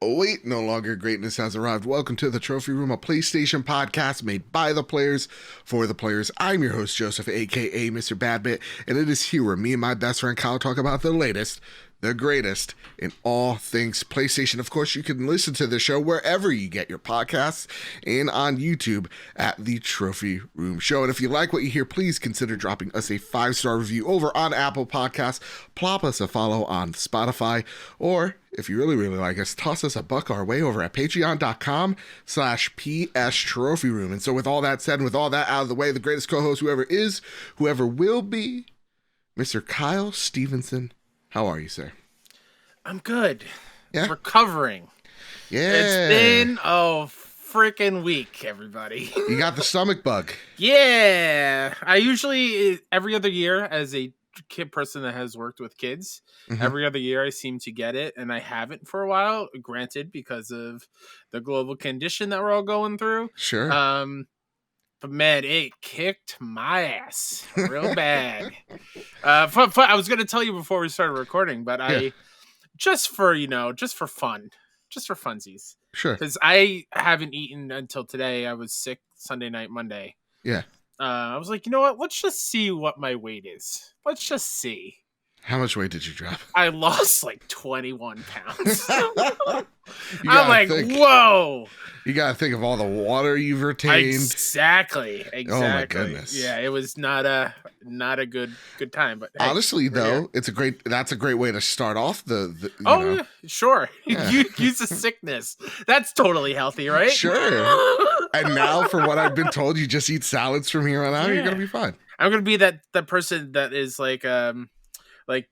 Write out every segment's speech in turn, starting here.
Oh wait, no longer greatness has arrived. Welcome to the Trophy Room, a PlayStation podcast made by the players for the players. I'm your host, Joseph, aka Mr. Badbit, and it is here where me and my best friend Kyle talk about the latest, the greatest in all things PlayStation. Of course, you can listen to the show wherever you get your podcasts and on YouTube at the Trophy Room Show. And if you like what you hear, please consider dropping us a 5-star review over on Apple Podcasts. Plop us a follow on Spotify, or if you really, really like us, toss us a buck our way over at patreon.com/PS Trophy Room. And so with all that said, and with all that out of the way, the greatest co-host, whoever is, whoever will be, Mr. Kyle Stevenson. How are you, sir? I'm good. Yeah. Recovering. Yeah. It's been a freaking week, everybody. You got the stomach bug. Yeah. I usually, every other year, as a kid person that has worked with kids, every other year I seem to get it, and I haven't for a while, granted, because of the global condition that we're all going through. Sure. But man, it kicked my ass real bad. I was going to tell you before we started recording, but I just for fun, just for funsies. Sure. Because I haven't eaten until today. I was sick Sunday night, Monday. Yeah. I was like, you know what? Let's just see what my weight is. Let's just see. How much weight did you drop? I lost like 21 pounds. I'm like, whoa. You got to think of all the water you've retained. Exactly. Oh my goodness. Yeah, it was not a good time. But hey, honestly, though, that's a great way to start off the yeah, sure. Yeah. You use a sickness. That's totally healthy, right? Sure. And now, from what I've been told, you just eat salads from here on out. You're gonna be fine. I'm gonna be that person that is like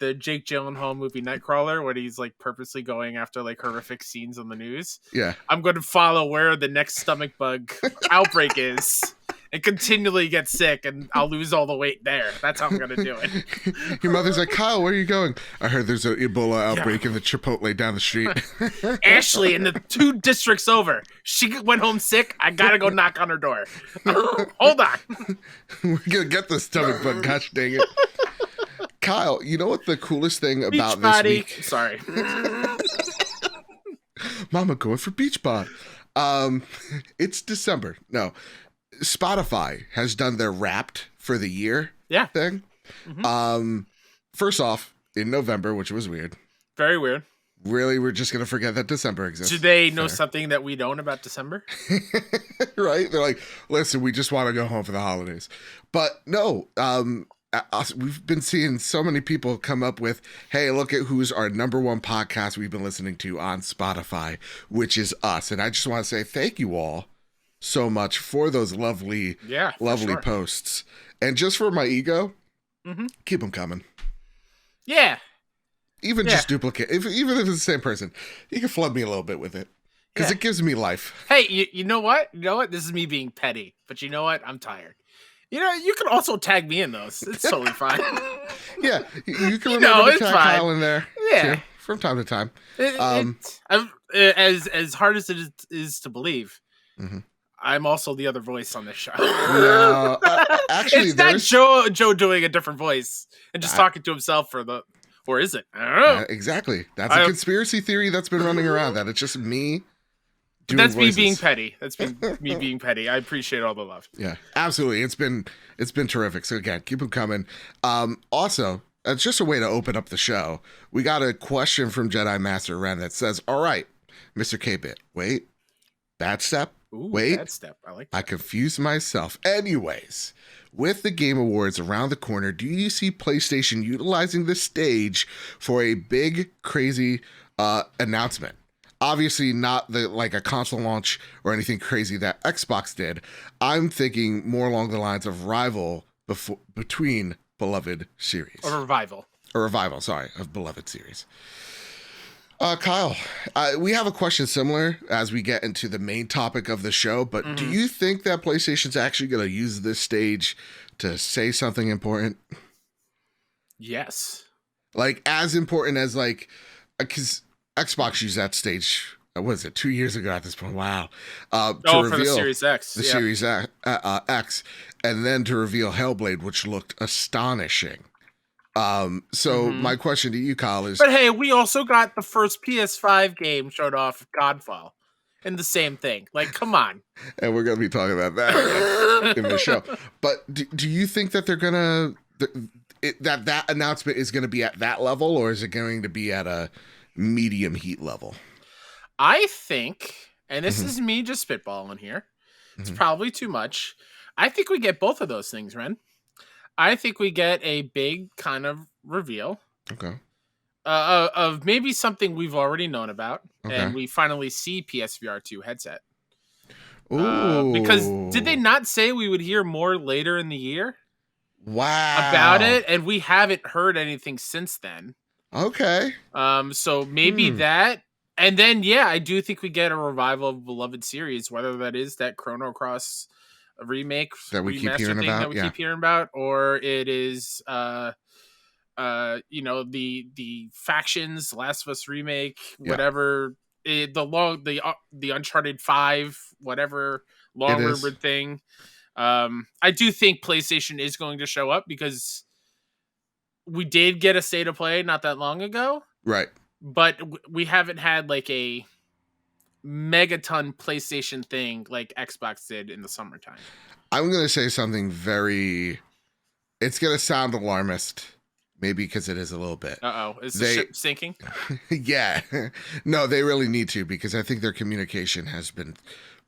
the Jake Gyllenhaal movie Nightcrawler, when he's like purposely going after like horrific scenes on the news. Yeah. I'm going to follow where the next stomach bug outbreak is and continually get sick, and I'll lose all the weight there. That's how I'm going to do it. Your mother's like, Kyle, where are you going? I heard there's an Ebola outbreak in the Chipotle down the street. Ashley, in the 2 districts over, she went home sick. I got to go knock on her door. Hold on. We're going to get this stomach bug. Gosh dang it. Kyle, you know what the coolest thing about this week? Sorry. Mama going for Beachbody. It's December. No. Spotify has done their Wrapped for the year thing. First off, in November, which was weird. Very weird. Really, we're just going to forget that December exists. Do they know something that we don't about December? Right? They're like, listen, we just want to go home for the holidays. But no, we've been seeing so many people come up with, hey, look at who's our number one podcast we've been listening to on Spotify, which is us. And I just want to say thank you all so much for those lovely posts. And just for my ego, keep them coming. Yeah. Even just duplicate. Even if it's the same person, you can flood me a little bit with it. Because it gives me life. Hey, you know what? You know what? This is me being petty. But you know what? I'm tired. You know, you can also tag me in those. It's totally fine. Yeah, you can remember to tag Kyle in there. Yeah, too, from time to time. As hard as it is to believe, I'm also the other voice on this show. No, actually, it's not Joe doing a different voice and just talking to himself or is it? I don't know. Exactly. That's a conspiracy theory that's been running around. That it's just me. That's voices. Me being petty. That's me being petty. I appreciate all the love. Yeah, absolutely. It's been terrific. So again, keep them coming. Also, it's just a way to open up the show. We got a question from Jedi Master Ren that says, "All right, Mr. K-Bit, wait, bad step. Ooh, wait, bad step. I like that. I confused myself. Anyways, with the Game Awards around the corner, do you see PlayStation utilizing the stage for a big, crazy announcement? Obviously not like a console launch or anything crazy that Xbox did. I'm thinking more along the lines of rival between beloved series. A revival, of beloved series. Kyle, we have a question similar as we get into the main topic of the show, but do you think that PlayStation's actually going to use this stage to say something important? Yes. Like as important as like, because Xbox used that stage, what was it, 2 years ago at this point? Wow. To reveal for the Series X. The Series X, and then to reveal Hellblade, which looked astonishing. So my question to you, Kyle, is... But hey, we also got the first PS5 game showed off, Godfall, and the same thing. Like, come on. And we're going to be talking about that in the show. But do you think that they're going to... that announcement is going to be at that level, or is it going to be at a medium heat level? I think, and this is me just spitballing here, it's probably too much. I think we get both of those things, Ren. I think we get a big kind of reveal. Okay. Of maybe something we've already known about, and we finally see PSVR 2 headset. Because did they not say we would hear more later in the year? Wow. About it, and we haven't heard anything since then. Okay. So maybe that, and then I do think we get a revival of beloved series, whether that is that Chrono Cross remake that we keep hearing about, keep hearing about, or it is the Factions, Last of Us remake, whatever, the Uncharted 5, whatever long rumored thing. I do think PlayStation is going to show up because we did get a state of play not that long ago, right? But we haven't had like a megaton PlayStation thing like Xbox did in the summertime. I'm going to say something it's going to sound alarmist, maybe because it is a little bit. Is the ship sinking? Yeah. No, they really need to, because I think their communication has been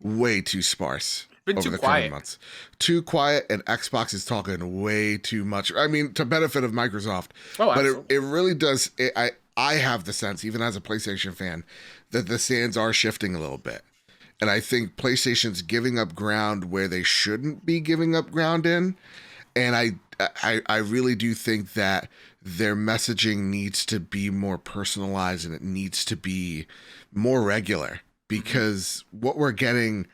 way too sparse. Over the coming months. Too quiet, and Xbox is talking way too much. I mean, to benefit of Microsoft. But it really does. I have the sense, even as a PlayStation fan, that the sands are shifting a little bit. And I think PlayStation's giving up ground where they shouldn't be giving up ground in. And I really do think that their messaging needs to be more personalized, and it needs to be more regular, because what we're getting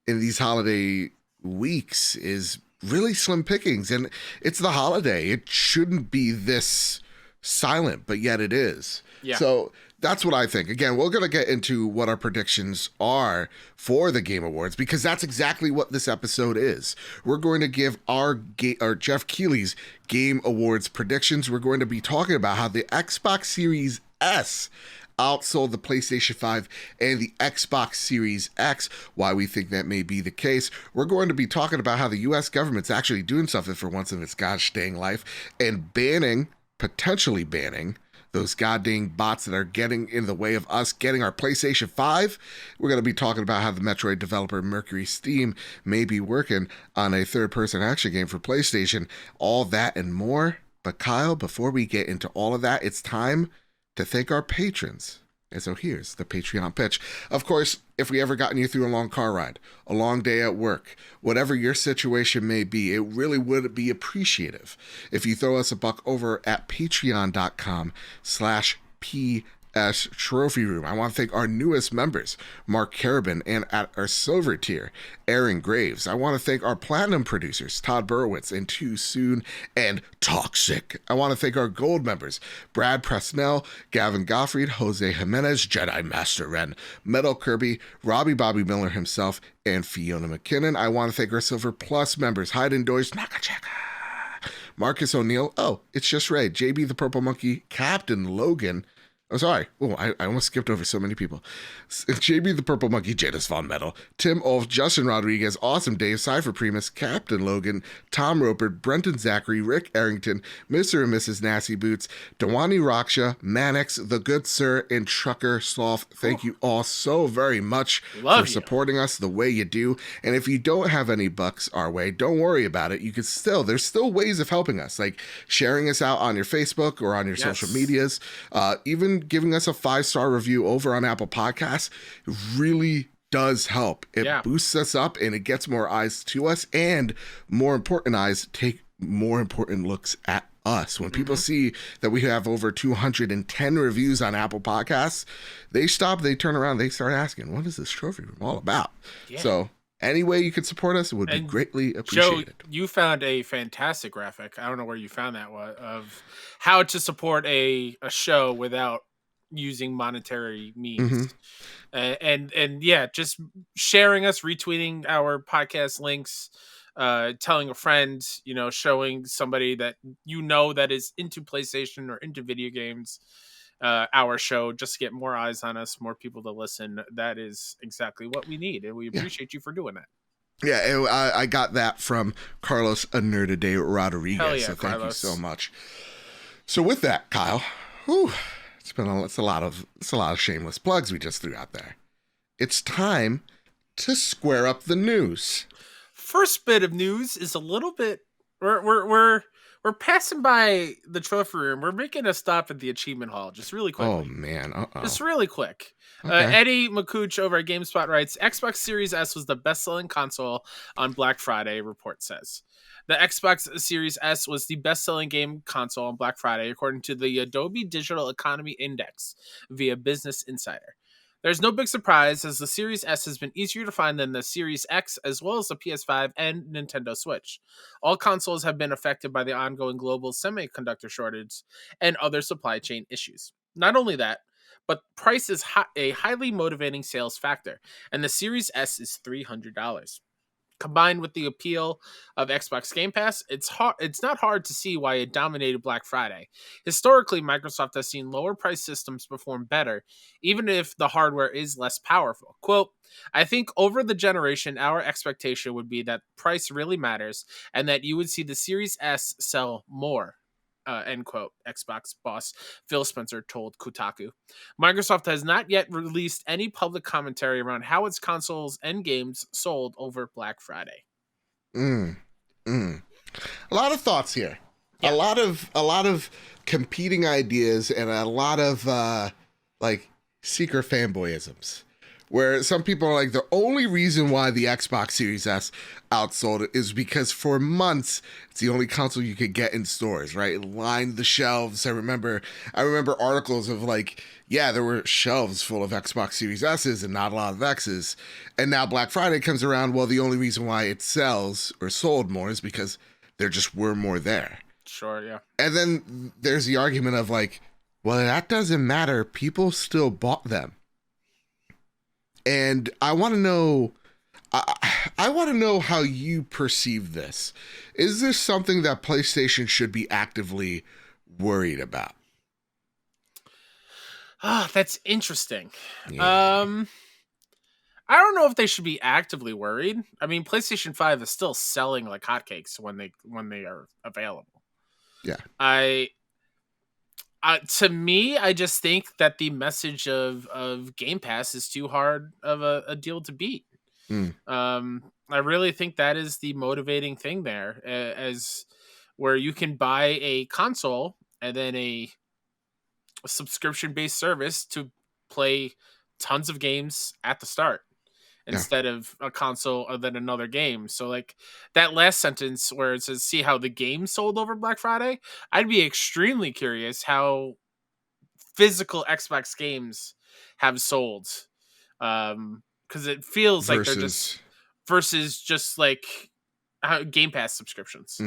in these holiday weeks is really slim pickings, and it's the holiday. It shouldn't be this silent, but yet it is. Yeah. So that's what I think. Again, we're going to get into what our predictions are for the Game Awards, because that's exactly what this episode is. We're going to give our Geoff Keighley's Game Awards predictions. We're going to be talking about how the Xbox Series S outsold the PlayStation 5 and the Xbox Series X, why we think that may be the case. We're going to be talking about how the U.S. government's actually doing something for once in its gosh dang life, and potentially banning those goddamn bots that are getting in the way of us getting our PlayStation 5. We're going to be talking about how the Metroid developer Mercury Steam may be working on a third-person action game for PlayStation. All that and more. But Kyle, before we get into all of that, it's time to thank our patrons. And so here's the Patreon pitch. Of course, if we ever gotten you through a long car ride, a long day at work, whatever your situation may be, it really would be appreciative if you throw us a buck over at patreon.com/PS Trophy Room. I want to thank our newest members, Mark Carabin, and at our silver tier, Aaron Graves. I want to thank our platinum producers, Todd Burowitz and Too Soon and Toxic. I want to thank our gold members, Brad Presnell, Gavin Gottfried, Jose Jimenez, Jedi Master Ren, Metal Kirby, Robbie Bobby Miller himself, and Fiona McKinnon. I want to thank our silver plus members, Hayden Doyce, Nakacheka, Marcus O'Neill, it's just Ray, JB the Purple Monkey, Captain Logan. Oh, sorry. Oh, I almost skipped over so many people. JB the Purple Monkey, Jadis Von Metal, Tim Ulf, Justin Rodriguez, Awesome Dave, Cypher Primus, Captain Logan, Tom Roper, Brenton Zachary, Rick Arrington, Mr. and Mrs. Nasty Boots, Dewani Raksha, Manix, The Good Sir, and Trucker Sloth. Thank you all so very much for supporting us the way you do. And if you don't have any bucks our way, don't worry about it. You can there's still ways of helping us, like sharing us out on your Facebook or on your social medias, even giving us a 5-star review over on Apple Podcasts really does help. It boosts us up, and it gets more eyes to us, and more important eyes take more important looks at us. When people see that we have over 210 reviews on Apple Podcasts, they turn around, they start asking, what is this trophy room all about? So any way you could support us would be greatly appreciated. Joe, you found a fantastic graphic. I don't know where you found that one, of how to support a show without using monetary means. And just sharing us, retweeting our podcast links, telling a friend, showing somebody that that is into PlayStation or into video games, our show, just to get more eyes on us, more people to listen. That is exactly what we need, and we appreciate you for doing that. Yeah, I got that from Carlos Anerda de Rodriguez. Yeah, so Carlos. Thank you so much. So with that, Kyle, it's a lot of shameless plugs we just threw out there. It's time to square up the news. First bit of news is a little bit. We're passing by the trophy room. We're making a stop at the achievement hall, just really quickly. Oh man, just really quick. Okay. Eddie McCooch over at GameSpot writes, Xbox Series S was the best-selling console on Black Friday, report says. The Xbox Series S was the best-selling game console on Black Friday, according to the Adobe Digital Economy Index via Business Insider. There's no big surprise, as the Series S has been easier to find than the Series X, as well as the PS5 and Nintendo Switch. All consoles have been affected by the ongoing global semiconductor shortage and other supply chain issues. Not only that, but price is a highly motivating sales factor, and the Series S is $300. Combined with the appeal of Xbox Game Pass, it's not hard to see why it dominated Black Friday. Historically, Microsoft has seen lower price systems perform better, even if the hardware is less powerful. Quote, I think over the generation, our expectation would be that price really matters and that you would see the Series S sell more. End quote, Xbox boss Phil Spencer told Kotaku. Microsoft has not yet released any public commentary around how its consoles and games sold over Black Friday. A lot of thoughts here. Yeah. A lot of competing ideas and a lot of secret fanboyisms. Where some people are like, the only reason why the Xbox Series S outsold it is because for months it's the only console you could get in stores, right? It lined the shelves. I remember articles of there were shelves full of Xbox Series S's and not a lot of X's. And now Black Friday comes around. Well, the only reason why it sells or sold more is because there just were more there. Sure, yeah. And then there's the argument of well, that doesn't matter. People still bought them. And I want to know, how you perceive this. Is this something that PlayStation should be actively worried about? That's interesting. Yeah. I don't know if they should be actively worried. I mean, PlayStation 5 is still selling like hotcakes when they are available. Yeah. To me, I just think that the message of Game Pass is too hard of a deal to beat. I really think that is the motivating thing there, as where you can buy a console and then a subscription-based service to play tons of games at the start instead of a console and then another game. So that last sentence where it says, see how the game sold over Black Friday, I'd be extremely curious how physical Xbox games have sold. Because it feels like they're just versus just Game Pass subscriptions.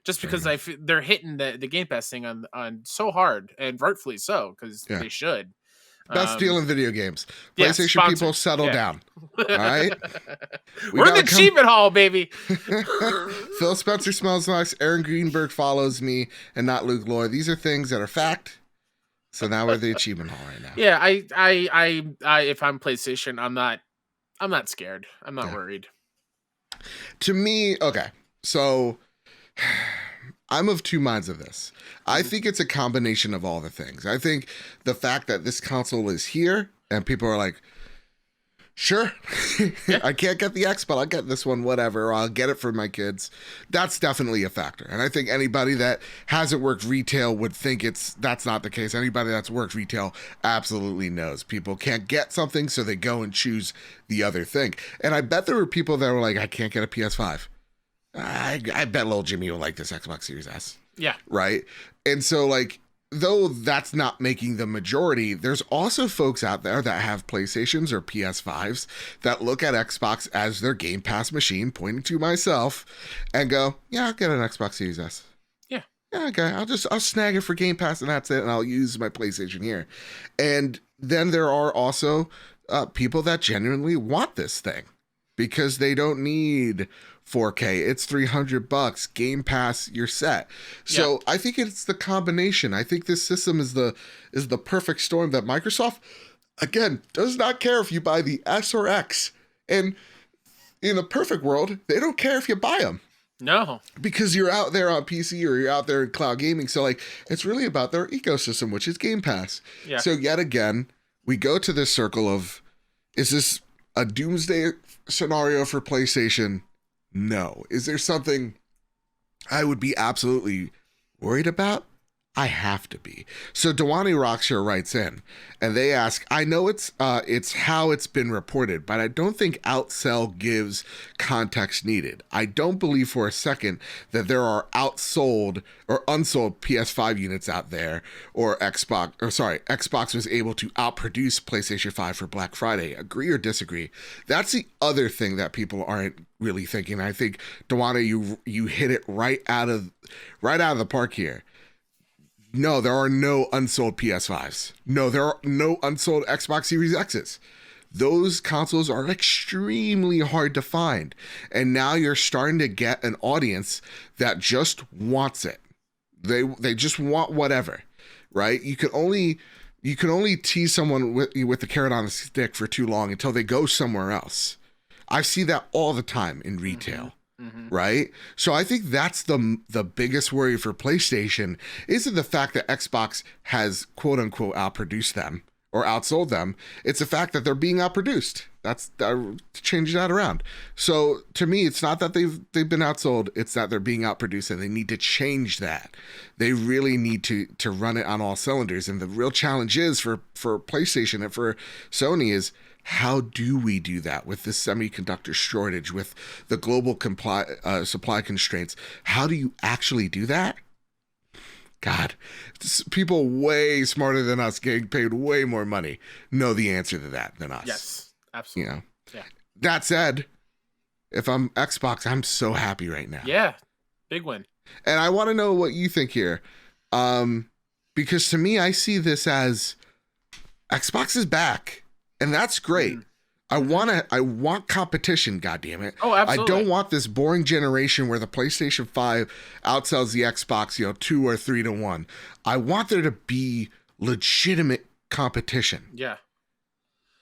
Just because they're hitting the Game Pass thing on so hard, and rightfully so, because they should. Best deal in video games. PlayStation people, settle down. All right? We're in the achievement hall, baby. Phil Spencer smells nice. Aaron Greenberg follows me, and not Luke Lloyd. These are things that are fact. So now we're at the achievement hall right now. Yeah, I if I'm PlayStation, I'm not scared. I'm not worried. To me, okay. So I'm of two minds of this. I think it's a combination of all the things. I think the fact that this console is here and people are like, sure, I can't get the X, but I'll get this one, whatever, or I'll get it for my kids. That's definitely a factor. And I think anybody that hasn't worked retail would think that's not the case. Anybody that's worked retail absolutely knows. People can't get something, so they go and choose the other thing. And I bet there were people that were like, I can't get a PS5. I bet little Jimmy will like this Xbox Series S. Yeah. Right? And so, though that's not making the majority, there's also folks out there that have PlayStations or PS5s that look at Xbox as their Game Pass machine, pointing to myself, and go, yeah, I'll get an Xbox Series S. Yeah. Yeah, okay. I'll snag it for Game Pass and that's it, and I'll use my PlayStation here. And then there are also people that genuinely want this thing. because they don't need 4K. It's $300. Game Pass, you're set. So I think it's the combination. I think this system is the perfect storm that Microsoft, again, does not care if you buy the S or X. And in a perfect world, they don't care if you buy them. No. Because you're out there on PC or you're out there in cloud gaming. So like, it's really about their ecosystem, which is Game Pass. Yeah. So yet again, we go to this circle of, is this a doomsday scenario for PlayStation? No. Is there something I would be absolutely worried about? I have to be. So Dewani Rockshire writes in, and they ask, I know it's how it's been reported, but I don't think Outsells gives context needed. I don't believe for a second that there are outsold or unsold PS5 units out there, or Xbox was able to outproduce PlayStation 5 for Black Friday. Agree or disagree? That's the other thing that people aren't really thinking. I think, Dewani, you hit it right out of the park here. No, there are no unsold PS5s. No, there are no unsold Xbox Series X's. Those consoles are extremely hard to find. And now you're starting to get an audience that just wants it. They just want whatever, right? You can only tease someone with the carrot on the stick for too long until they go somewhere else. I see that all the time in retail. Mm-hmm. Right? So I think that's the biggest worry for PlayStation isn't the fact that Xbox has quote unquote outproduced them or outsold them. It's the fact that they're being outproduced. That's change that around. So to me, it's not that they've been outsold. It's that they're being outproduced, and they need to change that. They really need to run it on all cylinders. And the real challenge is for PlayStation and for Sony is, how do we do that with this semiconductor shortage, with the global supply constraints? How do you actually do that? God, people way smarter than us, getting paid way more money, know the answer to that than us. Yes, absolutely. You know? Yeah. That said, if I'm Xbox, I'm so happy right now. Yeah, big win. And I want to know what you think here, because to me, I see this as Xbox is back. And that's great. I want competition, goddammit. Oh, absolutely. I don't want this boring generation where the PlayStation 5 outsells the Xbox, 2 or 3 to 1. I want there to be legitimate competition. Yeah.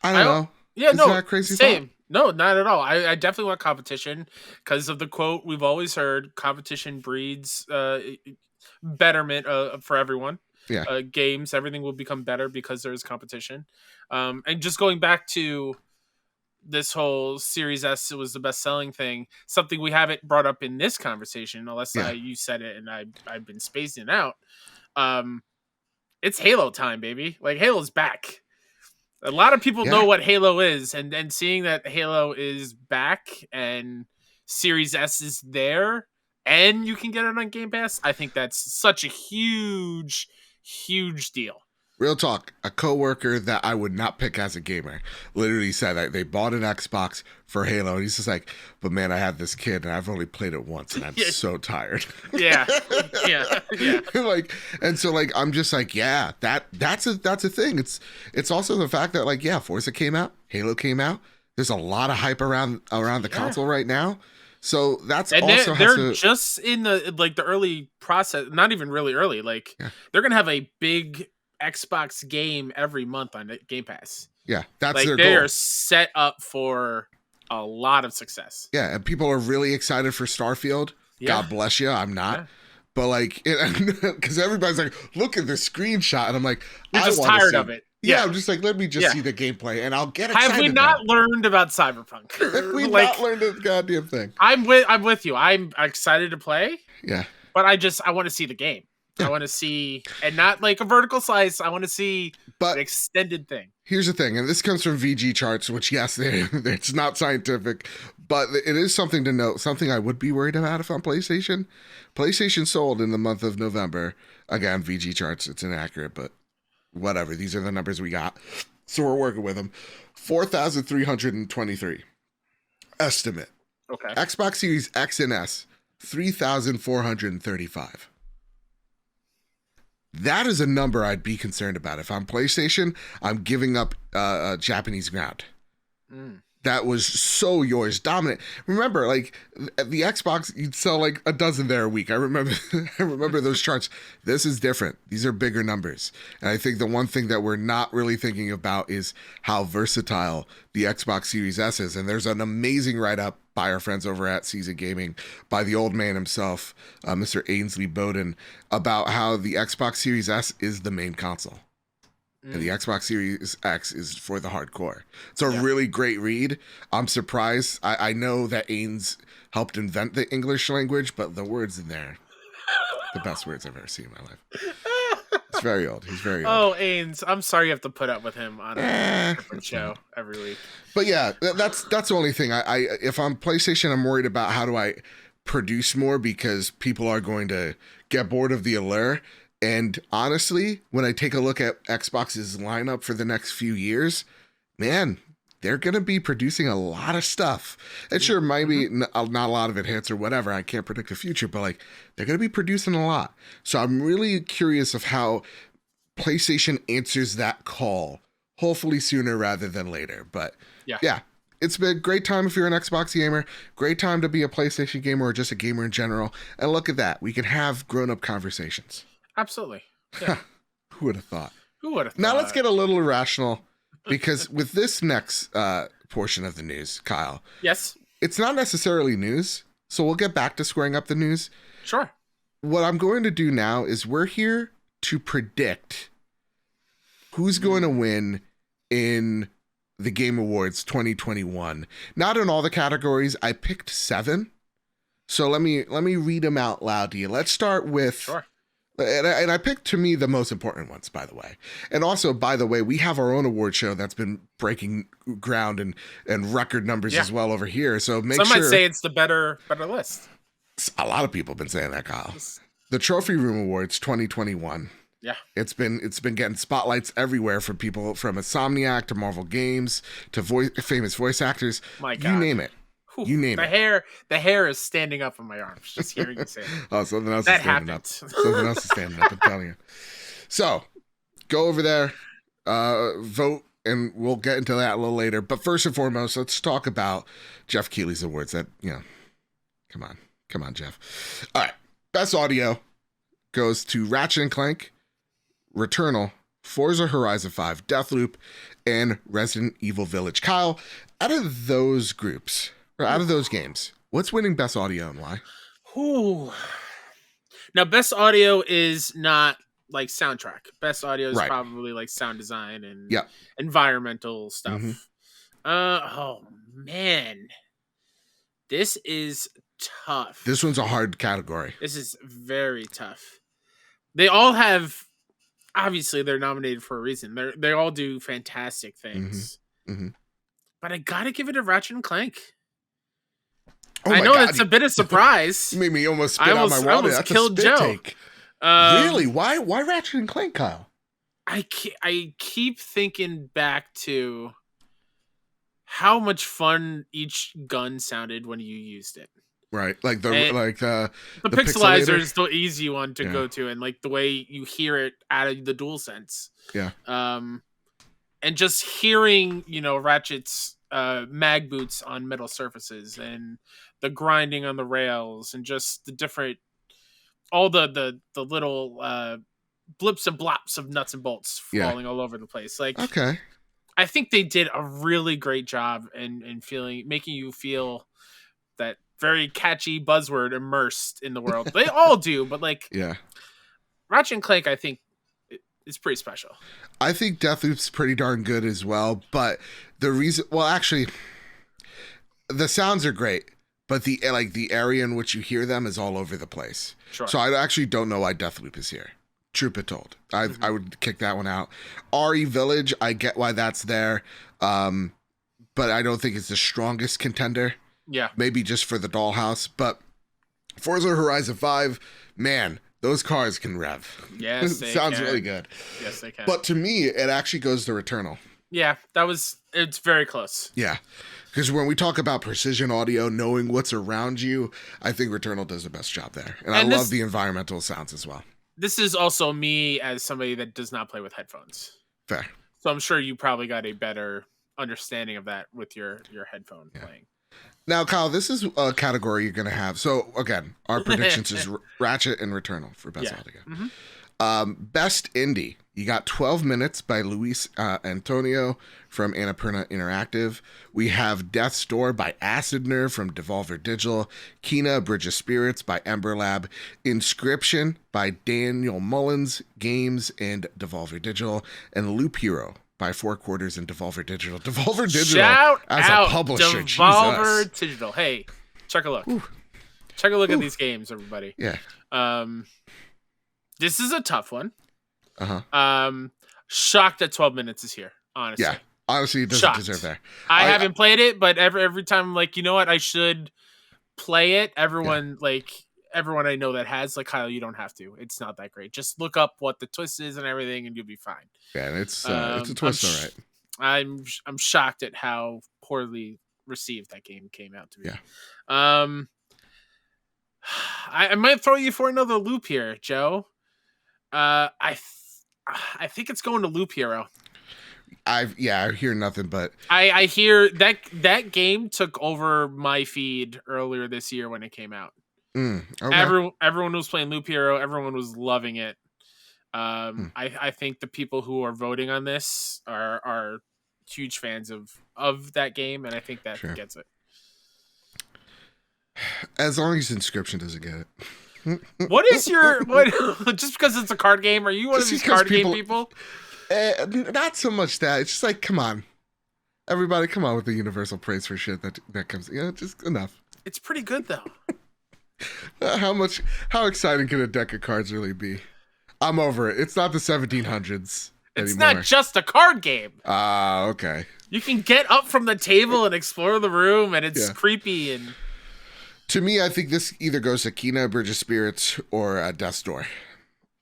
I don't know. Yeah, Is no. That a crazy same. Thought? No, not at all. I definitely want competition because of the quote we've always heard: competition breeds betterment for everyone. Yeah. Games, everything will become better because there's competition. And just going back to this whole Series S, it was the best selling thing. Something we haven't brought up in this conversation, unless you said it and I've been spacing out. It's Halo time, baby. Like, Halo's back. A lot of people know what Halo is, and seeing that Halo is back and Series S is there, and you can get it on Game Pass, I think that's such a huge deal. Real talk, a coworker that I would not pick as a gamer literally said that they bought an Xbox for Halo, and he's just like, but man, I have this kid and I've only played it once and I'm so tired. Yeah. Like, and so like, I'm just like, yeah, that's a thing. It's also the fact that like, yeah, Forza came out, Halo came out. There's a lot of hype around the console right now. So that's and also they're just in the early process, not even really early. Like they're gonna have a big Xbox game every month on Game Pass. Yeah, that's like their they goal. are set up for a lot of success. Yeah, and people are really excited for Starfield. Yeah. God bless you. I'm not. Yeah. But like, because everybody's like, look at the screenshot, and I'm like, you're just tired of it. Yeah, I'm just like, let me just see the gameplay, and I'll get excited. Have we not learned about Cyberpunk? Have we not learned a goddamn thing? I'm with you. I'm excited to play. Yeah, but I want to see the game. Yeah. I want to see, and not like a vertical slice. I want to see an extended thing. Here's the thing, and this comes from VG charts, which yes, it's not scientific, but it is something to note. Something I would be worried about if I'm PlayStation. PlayStation sold in the month of November. Again, VG charts, it's inaccurate, but whatever. These are the numbers we got, so we're working with them. 4,323 estimate. Okay. Xbox Series X and S, 3,435. That is a number I'd be concerned about. If I'm PlayStation, I'm giving up Japanese ground. that was so yours, dominant. Remember, like at the Xbox, you'd sell like a dozen there a week. I remember I remember those charts. This is different. These are bigger numbers. And I think the one thing that we're not really thinking about is how versatile the Xbox Series S is. And there's an amazing write-up by our friends over at Season Gaming, by the old man himself, Mr. Ainsley Bowden, about how the Xbox Series S is the main console. And the Xbox Series X is for the hardcore. It's a really great read. I'm surprised. I know that Ains helped invent the English language, but the words in there, the best words I've ever seen in my life. He's very old. He's very old. Oh, Ains. I'm sorry you have to put up with him on a different show every week. But yeah, that's the only thing. I if I'm PlayStation, I'm worried about how do I produce more, because people are going to get bored of the allure. And honestly, when I take a look at Xbox's lineup for the next few years, man, they're going to be producing a lot of stuff. And sure, maybe not a lot of it hits or whatever. I can't predict the future, but like they're going to be producing a lot. So I'm really curious of how PlayStation answers that call, hopefully sooner rather than later. But yeah. It's been a great time if you're an Xbox gamer, great time to be a PlayStation gamer or just a gamer in general. And look at that. We can have grown-up conversations. Absolutely. Yeah. Who would have thought? Who would have thought? Now let's get a little irrational, because with this next portion of the news, Kyle. Yes. It's not necessarily news, so we'll get back to squaring up the news. Sure. What I'm going to do now is we're here to predict who's going to win in the Game Awards 2021. Not in all the categories. I picked 7. So let me read them out loud to you. Let's start with... Sure. And I picked, to me, the most important ones, by the way. And also, by the way, we have our own award show that's been breaking ground and record numbers as well over here. So Some might say it's the better list. A lot of people have been saying that, Kyle. The Trophy Room Awards 2021. Yeah. It's been getting spotlights everywhere from people from Insomniac to Marvel Games to famous voice actors. My God. You name it. You name it. The hair is standing up on my arms just hearing you say it. Oh, something else is standing up. Something else is standing up, I'm telling you. So, go over there, vote, and we'll get into that a little later. But first and foremost, let's talk about Geoff Keighley's awards. Come on, Geoff. All right, best audio goes to Ratchet & Clank, Returnal, Forza Horizon 5, Deathloop, and Resident Evil Village. Kyle, out of those groups... out of those games, what's winning best audio and why? Ooh. Now, best audio is not like soundtrack. Best audio is probably like sound design and environmental stuff. Mm-hmm. Oh man, this is tough. This one's a hard category. This is very tough. They all have, obviously, they're nominated for a reason. They all do fantastic things. Mm-hmm. Mm-hmm. But I gotta give it a Ratchet & Clank. Oh I know God. It's a bit of surprise. You made me almost spit out my water. I almost killed Joe. Take. Really? Why Ratchet & Clank, Kyle? I keep thinking back to how much fun each gun sounded when you used it. Right, like the pixelizer is the easy one to go to, and like the way you hear it out of the DualSense. Yeah. And just hearing, Ratchet's mag boots on metal surfaces and the grinding on the rails and just the different, all the little blips and blops of nuts and bolts falling all over the place. Like, okay, I think they did a really great job in making you feel that very catchy buzzword immersed in the world. They all do, but like, Ratchet & Clank, I think, is pretty special. I think Deathloop's pretty darn good as well, but the reason, well, actually, the sounds are great, but the area in which you hear them is all over the place. Sure. So I actually don't know why Deathloop is here. Truth be told, I would kick that one out. RE Village, I get why that's there, but I don't think it's the strongest contender. Yeah. Maybe just for the dollhouse, but Forza Horizon 5, man, those cars can rev. Yes, they sounds can. really good. Yes, they can. But to me, it actually goes to Returnal. Yeah, it's very close. Yeah. Because when we talk about precision audio, knowing what's around you, I think Returnal does the best job there. And I love the environmental sounds as well. This is also me as somebody that does not play with headphones. Fair. So I'm sure you probably got a better understanding of that with your headphone playing. Now, Kyle, this is a category you're going to have. So, again, our predictions is Ratchet and Returnal for Best Audio. Best Indie. You got 12 Minutes by Luis Antonio from Annapurna Interactive. We have Death's Door by Acid Nerve from Devolver Digital. Kena, Bridge of Spirits by Ember Lab. Inscription by Daniel Mullins Games and Devolver Digital. And Loop Hero by Four Quarters and Devolver Digital. Devolver Digital Shout as out a publisher. Devolver Jesus. Digital. Hey, check a look. Ooh. Check a look at these games, everybody. Yeah. This is a tough one. Shocked that 12 Minutes is here, honestly. Yeah. Honestly, it doesn't deserve that. I haven't played it, but every time I'm like, you know what, I should play it. Everyone I know that has, like, Kyle, you don't have to. It's not that great. Just look up what the twist is and everything, and you'll be fine. Yeah, and it's a twist, all right. I'm shocked at how poorly received that game came out to be. Yeah. I might throw you for another loop here, Joe. I think it's going to Loop Hero. I hear nothing but I hear that game took over my feed earlier this year when it came out. Okay. Everyone was playing Loop Hero. Everyone was loving it. I think the people who are voting on this are huge fans of that game, and I think that gets it. As long as Inscription doesn't get it. What is your just because it's a card game? Are you one of these card game people? Not so much that. It's just like, come on, everybody, come on with the universal praise for shit that comes. Just enough. It's pretty good though. How exciting can a deck of cards really be? I'm over it. It's not the 1700s. It's anymore. not just a card game. Okay. You can get up from the table and explore the room, and it's creepy and. To me, I think this either goes to Kena, Bridge of Spirits, or Death's Door.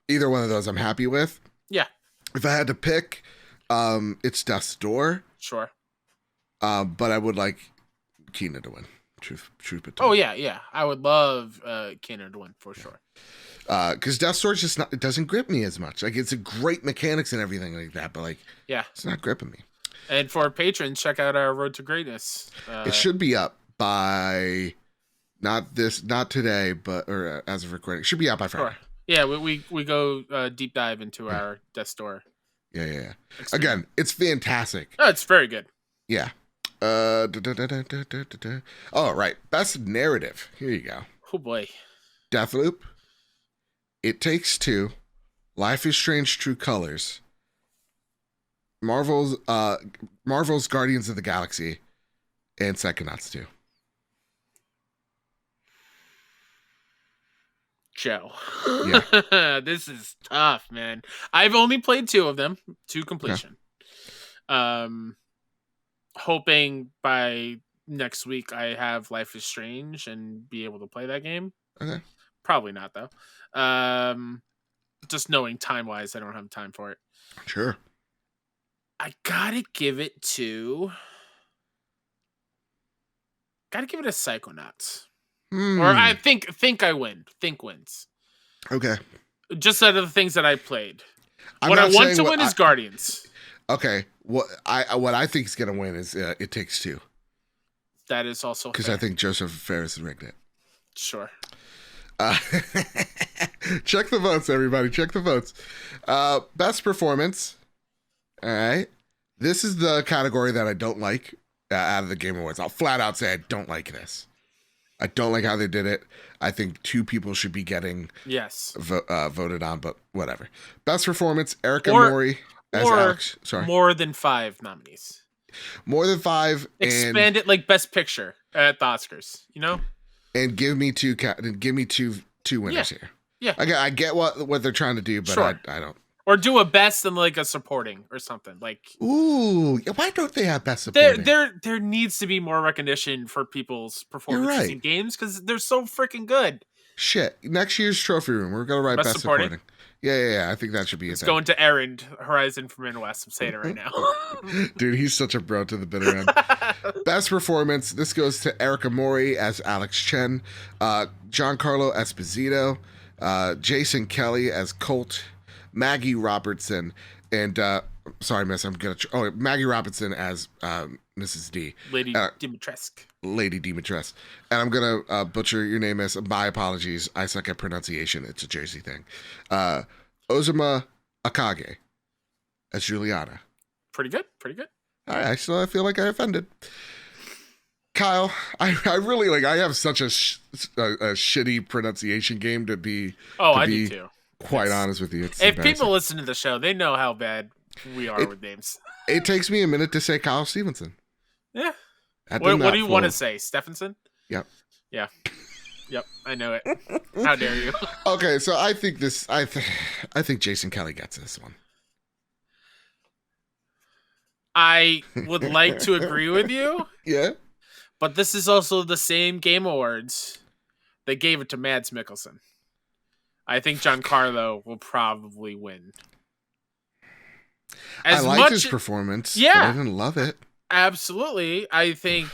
Either one of those I'm happy with. Yeah. If I had to pick, it's Death's Door. Sure. But I would like Kena to win. Truth be told. Oh, yeah. I would love Kena to win, for sure. Because Death's Door just it doesn't grip me as much. Like, it's a great mechanics and everything like that, but it's not gripping me. And for patrons, check out our Road to Greatness. It should be up by... Not today, but as of recording, it should be out by Friday. Sure. Yeah, we go deep dive into our Death's Door. Yeah. Again, it's fantastic. Oh, it's very good. Yeah. Oh, right. Best narrative. Here you go. Oh boy. Deathloop. It Takes Two. Life is Strange: True Colors. Marvel's Guardians of the Galaxy, and Psychonauts 2. Joe. Yeah. This is tough, man. I've only played 2 of them to completion. Yeah. Hoping by next week I have Life is Strange and be able to play that game. Okay. Probably not though. Just knowing time wise, I don't have time for it. Sure. I gotta give it to Psychonauts. Or I think I win. Think wins. Okay. Just out of the things that I played. What I want to win is Guardians. Okay. What I think is gonna win is It Takes Two. That is also because I think Joseph Ferris rigged it. Sure. Check the votes, everybody. Check the votes. Best performance. All right. This is the category that I don't like out of the Game Awards. I'll flat out say I don't like this. I don't like how they did it. I think 2 people should be getting voted on, but whatever. Best performance, Erica Mori as Alex. Sorry. More than 5 nominees. More than 5. Expand it like Best Picture at the Oscars, you know? And give me two winners here. Yeah. I get what they're trying to do, but sure. I don't. Or do a best and like a supporting or something. Like, ooh, why don't they have best supporting? There needs to be more recognition for people's performances in games because they're so freaking good. Shit. Next year's trophy room, we're gonna write best supporting. Yeah. I think that should be it's going to Errand Horizon Forbidden West. I'm saying it right now. Dude, he's such a bro to the bitter end. Best performance. This goes to Erica Mori as Alex Chen, Giancarlo Esposito, Jason Kelly as Colt, Maggie Robertson, and sorry, Miss. I'm gonna. Maggie Robinson as Mrs. D. Lady Dimitrescu. Lady Dimitrescu. And I'm gonna butcher your name, Miss. My apologies. I suck at pronunciation. It's a Jersey thing. Ozuma Akage as Juliana. Pretty good. Pretty good. I still feel like I offended. Kyle, I really like. I have such a shitty pronunciation game to be. Oh, I do too. Quite honest with you, if people listen to the show, they know how bad we are with names. It takes me a minute to say Kyle Stevenson. Yeah. What do you want to say, Stephenson? Yep. Yeah. Yep. I know it. How dare you? Okay, so I think this. I think Jason Kelly gets this one. I would like to agree with you. Yeah. But this is also the same Game Awards that gave it to Mads Mikkelsen. I think Giancarlo will probably win. I liked his performance. Yeah. But I didn't love it. Absolutely. I think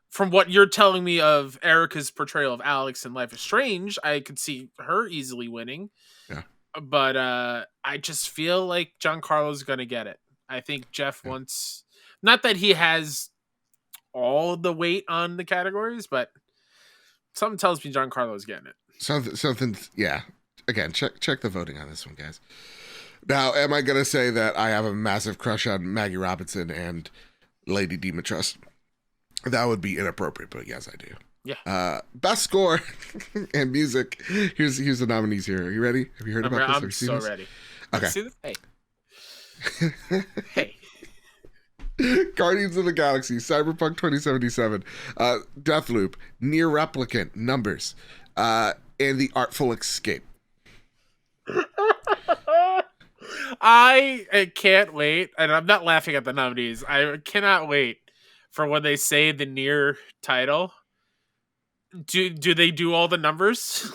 from what you're telling me of Erica's portrayal of Alex in Life is Strange, I could see her easily winning. Yeah. But I just feel like Giancarlo's going to get it. I think Geoff wants... Not that he has all the weight on the categories, but something tells me Giancarlo's getting it. Something, yeah. Again, check the voting on this one, guys. Now, am I going to say that I have a massive crush on Maggie Robinson and Lady Dimitrescu? That would be inappropriate, but yes, I do. Yeah. Best score and music. Here's the nominees here. Are you ready? Have you heard about this? Have you seen so this? Ready. Okay. See this? Hey. Guardians of the Galaxy, Cyberpunk 2077, Deathloop, Near Replicant, Numbers, and The Artful Escape. I can't wait, and I'm not laughing at the nominees. I cannot wait for when they say the Near title. Do they do all the numbers?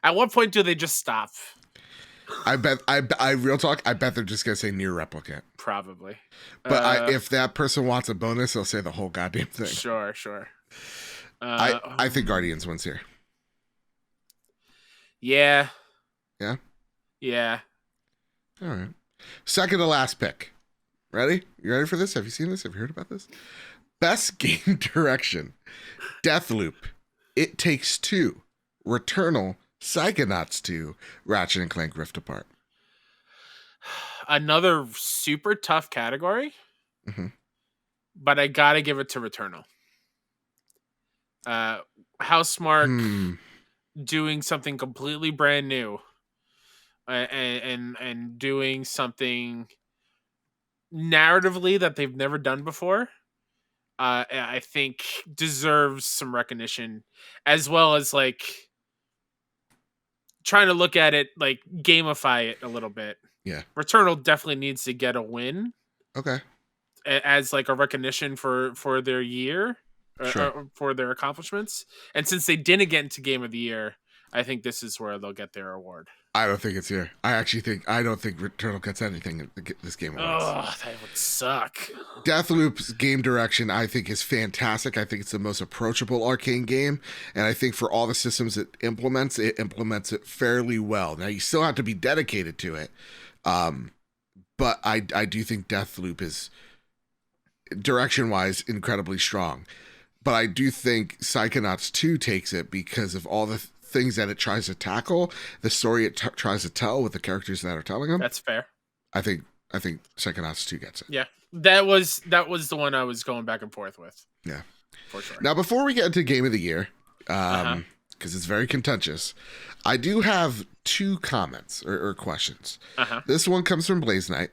At what point do they just stop? I bet real talk, I bet they're just gonna say Near Replicant. Probably. But if that person wants a bonus, they'll say the whole goddamn thing. Sure. I think Guardians wins here. Yeah. Yeah? Yeah. All right. Second to last pick. Ready? You ready for this? Have you seen this? Have you heard about this? Best game direction. Deathloop. It Takes Two. Returnal. Psychonauts 2, Ratchet and Clank Rift Apart. Another super tough category, but I gotta give it to Returnal. Housemarque doing something completely brand new, and doing something narratively that they've never done before. I think deserves some recognition, as well as like trying to look at it, like gamify it a little bit. Yeah. Returnal definitely needs to get a win. Okay. As like a recognition for their year, sure. For their accomplishments. And since they didn't get into Game of the Year, I think this is where they'll get their award. I don't think it's here. I don't think Returnal gets anything in this Game Awards. Oh, that would suck. Deathloop's game direction, I think, is fantastic. I think it's the most approachable arcane game, and I think for all the systems it implements it fairly well. Now, you still have to be dedicated to it, but I do think Deathloop is, direction-wise, incredibly strong. But I do think Psychonauts 2 takes it because of all the things that it tries to tackle, the story it tries to tell with the characters that are telling them. That's fair. I think Psychonauts 2 gets it. Yeah, that was the one I was going back and forth with. Yeah, for sure. Now, before we get into Game of the Year, because it's very contentious, I do have two comments or questions. This one comes from Blaze Knight,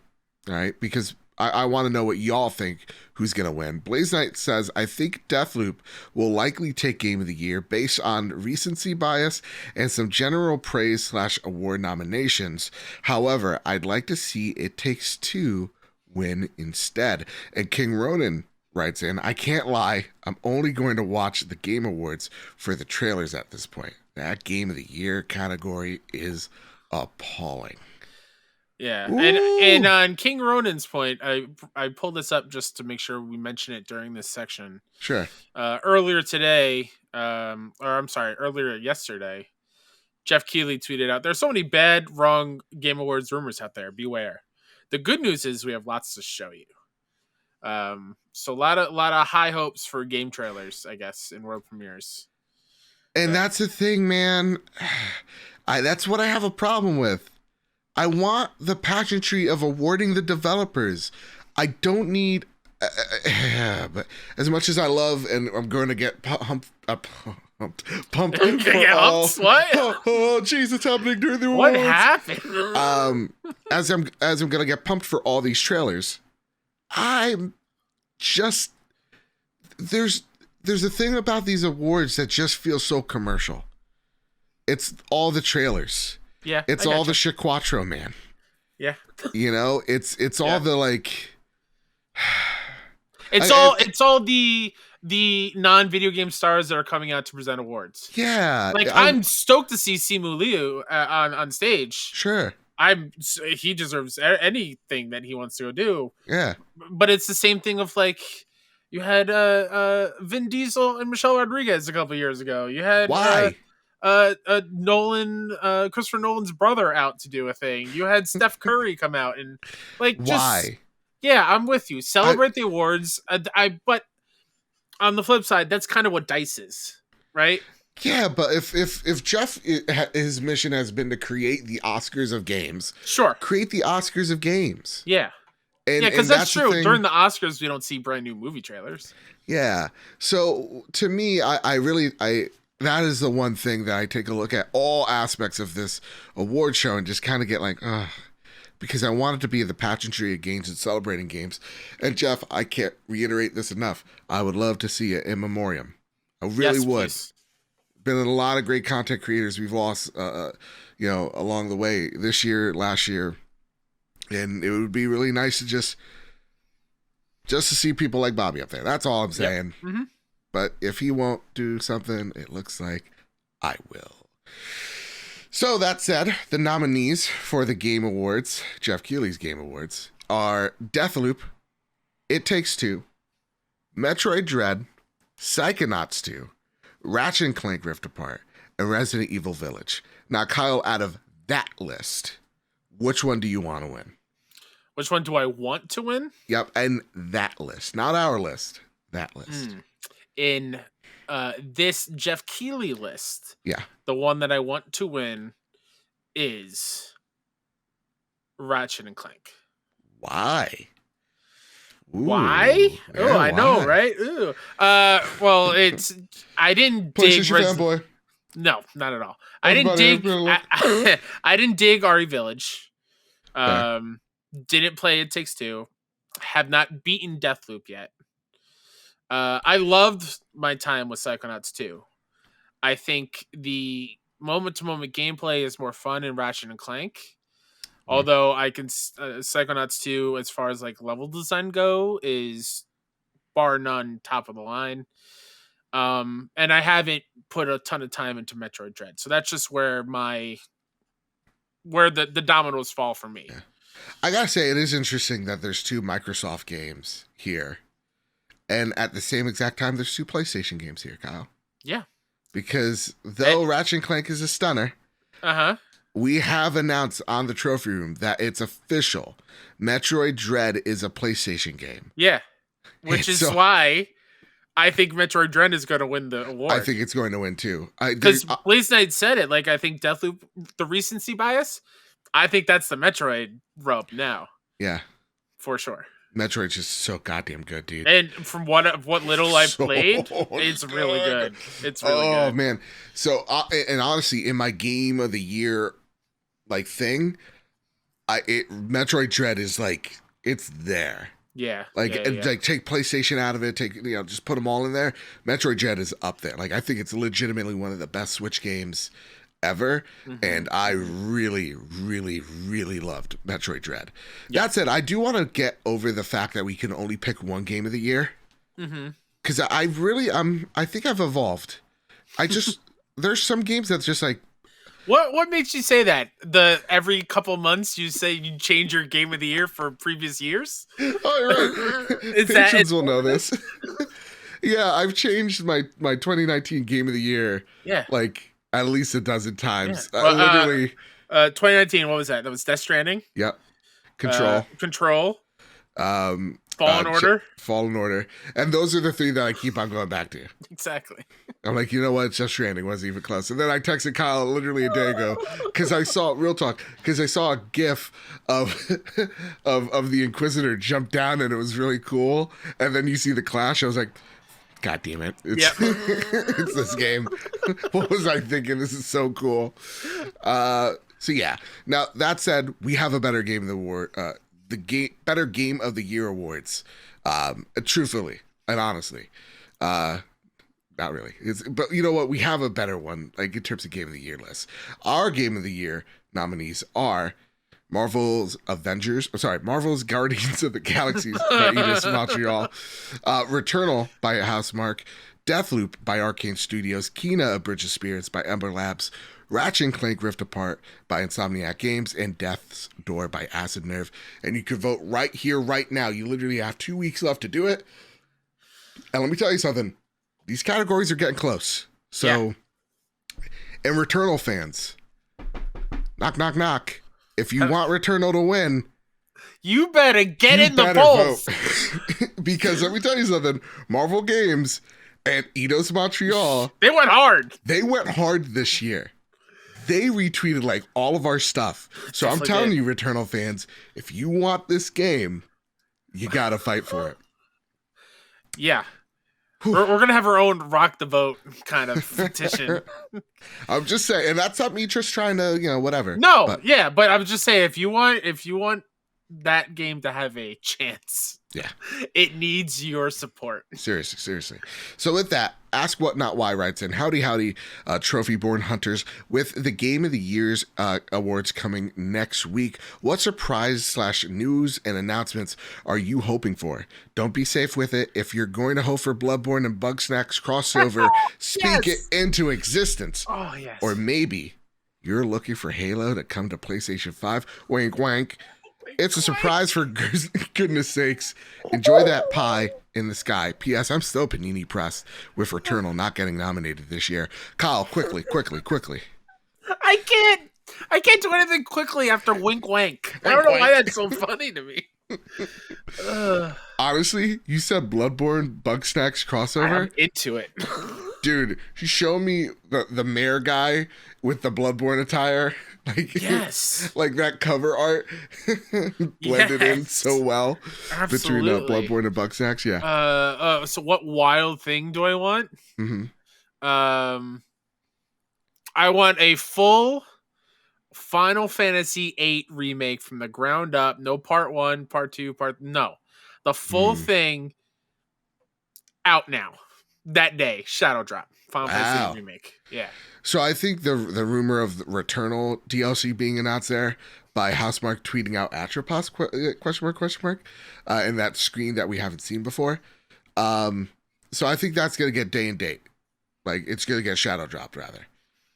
all right? Because I want to know what y'all think who's going to win. Blaze Knight says, I think Deathloop will likely take Game of the Year based on recency bias and some general praise / award nominations. However, I'd like to see It Takes Two win instead. And King Ronan writes in, I can't lie, I'm only going to watch the Game Awards for the trailers at this point. That Game of the Year category is appalling. Yeah, and on King Ronan's point, I pulled this up just to make sure we mention it during this section. Sure. Earlier yesterday, Geoff Keighley tweeted out, "There's so many bad, wrong Game Awards rumors out there. Beware. The good news is we have lots to show you. So a lot of high hopes for game trailers, I guess, in world premieres. And that's the thing, man. That's what I have a problem with. I want the pageantry of awarding the developers. I don't need... but as much as I love, and I'm going to get pumped for all... What? Oh, jeez, it's happening during the awards. What happened? As I'm going to get pumped for all these trailers, I'm just... There's a thing about these awards that just feels so commercial. It's all the trailers. Yeah. It's all the Chiquatro, man. Yeah. You know, it's all the like... It's all the non-video game stars that are coming out to present awards. Yeah. Like I'm stoked to see Simu Liu on stage. Sure. He deserves anything that he wants to go do. Yeah. But it's the same thing of like you had Vin Diesel and Michelle Rodriguez a couple years ago. You had why? Christopher Nolan's brother out to do a thing. You had Steph Curry come out and like just why? Yeah, I'm with you. Celebrate the awards. But on the flip side, that's kind of what DICE is, right? Yeah, but if Geoff, his mission has been to create the Oscars of games, sure, create the Oscars of games. Yeah, because that's true. During the Oscars, we don't see brand new movie trailers. Yeah, so to me, I really that is the one thing that I take a look at all aspects of this award show and just kind of get like, ugh. Because I want it to be the pageantry of games and celebrating games. And Geoff, I can't reiterate this enough. I would love to see it in memoriam. I really would. Please. Been a lot of great content creators we've lost, along the way this year, last year, and it would be really nice to just to see people like Bobby up there. That's all I'm saying. Yep. Mm-hmm. But if he won't do something, it looks like I will. So that said, the nominees for the Game Awards, Geoff Keighley's Game Awards, are Deathloop, It Takes Two, Metroid Dread, Psychonauts 2, Ratchet & Clank Rift Apart, and Resident Evil Village. Now, Kyle, out of that list, which one do you want to win? Which one do I want to win? Yep, and that list. Not our list. That list. In this Geoff Keighley list, yeah, the one that I want to win is Ratchet & Clank. Why? Ooh, why? Yeah, oh, I know, right? Ooh. Well, I didn't dig fanboy. No, not at all. I didn't dig RE Village. Didn't play It Takes Two. Have not beaten Deathloop yet. I loved my time with Psychonauts 2. I think the moment-to-moment gameplay is more fun in Ratchet & Clank. Although I can Psychonauts 2, as far as like level design go, is bar none top of the line. And I haven't put a ton of time into Metroid Dread, so that's just where the dominoes fall for me. Yeah. I gotta say, it is interesting that there's two Microsoft games here, and at the same exact time, there's two PlayStation games here, Kyle. Yeah, because though Ratchet & Clank is a stunner, we have announced on the trophy room that it's official. Metroid Dread is a PlayStation game. Yeah, which is why I think Metroid Dread is going to win the award. I think it's going to win too. Because Blaze Knight said it. Like, I think Deathloop, the recency bias, I think that's the Metroid rub now. Yeah, for sure. Metroid's just so goddamn good, dude. And from what little I've played, it's really good. It's really good. Oh man! So and honestly, in my game of the year like thing, Metroid Dread is like it's there. Yeah. Like take PlayStation out of it, just put them all in there. Metroid Dread is up there. Like I think it's legitimately one of the best Switch games ever, and I really, really, really loved Metroid Dread. That said, I do want to get over the fact that we can only pick one game of the year, because I think I've evolved. There's some games that's just like, what makes you say that? Every couple months you say you change your game of the year for previous years? Oh, right. Patrons will know this. Yeah, I've changed my 2019 game of the year. Yeah, like at least a dozen times. Yeah. Well, literally. 2019, what was that? That was Death Stranding? Yep. Control. Fallen Order. And those are the three that I keep on going back to. Exactly. I'm like, you know what? Just Stranding wasn't even close. And then I texted Kyle literally a day ago because I saw a GIF of the Inquisitor jump down and it was really cool. And then you see the clash. I was like, God damn it! It's this game. What was I thinking? This is so cool. So yeah. Now that said, we have a better game of the award. Better game of the year awards. Truthfully and honestly, not really. But you know what? We have a better one, like in terms of game of the year list. Our game of the year nominees are Marvel's Guardians of the Galaxy by Eidos Montreal, Returnal by Housemarque, Deathloop by Arcane Studios, Kena: A Bridge of Spirits by Ember Labs, Ratchet & Clank Rift Apart by Insomniac Games, and Death's Door by Acid Nerve. And you can vote right here, right now. You literally have 2 weeks left to do it. And let me tell you something. These categories are getting close. So, and Returnal fans, knock, knock, knock. If you want Returnal to win, you better get in the polls. Because let me tell you something. Marvel Games and Eidos Montreal, they went hard. They went hard this year. They retweeted like all of our stuff. So I'm telling you, Returnal fans, if you want this game, you got to fight for it. Yeah. We're going to have our own rock the vote kind of petition. I'm just saying, and that's not me just trying to, whatever. No, but I'm just saying, if you want that game to have a chance, it needs your support. Seriously. So with that, Ask What Not Why writes in, howdy, trophy-born hunters. With the Game of the Year's awards coming next week, what surprise/news and announcements are you hoping for? Don't be safe with it. If you're going to hope for Bloodborne and Bugsnax crossover, speak it into existence. Oh, yes. Or maybe you're looking for Halo to come to PlayStation 5. Wink, wank. It's a surprise, for goodness sakes. Enjoy that pie in the sky. P.S. I'm still panini pressed with Returnal not getting nominated this year. Kyle, quickly. I can't do anything quickly after wink wank. I don't know why that's so funny to me. Honestly, you said Bloodborne Bugsnax crossover? I'm into it. Dude, you show me the mayor guy with the Bloodborne attire. Yes. Like that cover art blended in so well. Absolutely. Between Bloodborne and Bugsnax, so what wild thing do I want? Mm-hmm. I want a full Final Fantasy VIII remake from the ground up. No part 1, part 2, no. The full thing out now. That day, Shadow Drop. Final Fantasy VIII remake. Yeah. So I think the rumor of the Returnal DLC being announced there by Housemarque tweeting out Atropos question mark in that screen that we haven't seen before. So I think that's gonna get day and date. Like it's gonna get Shadow Dropped rather.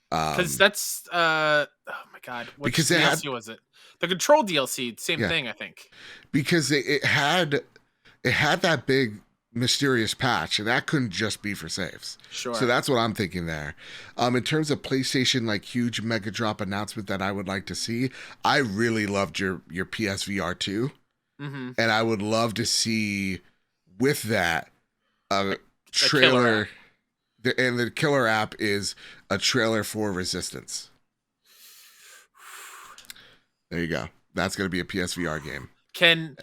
Because that's oh my god, what DLC was it? The Control DLC, same thing, I think. Because it had that big mysterious patch, and that couldn't just be for saves. Sure. So that's what I'm thinking there. In terms of PlayStation, like huge mega drop announcement that I would like to see, I really loved your PSVR 2, and I would love to see with that a trailer. And the killer app is a trailer for Resistance. There you go. That's going to be a PSVR game. Can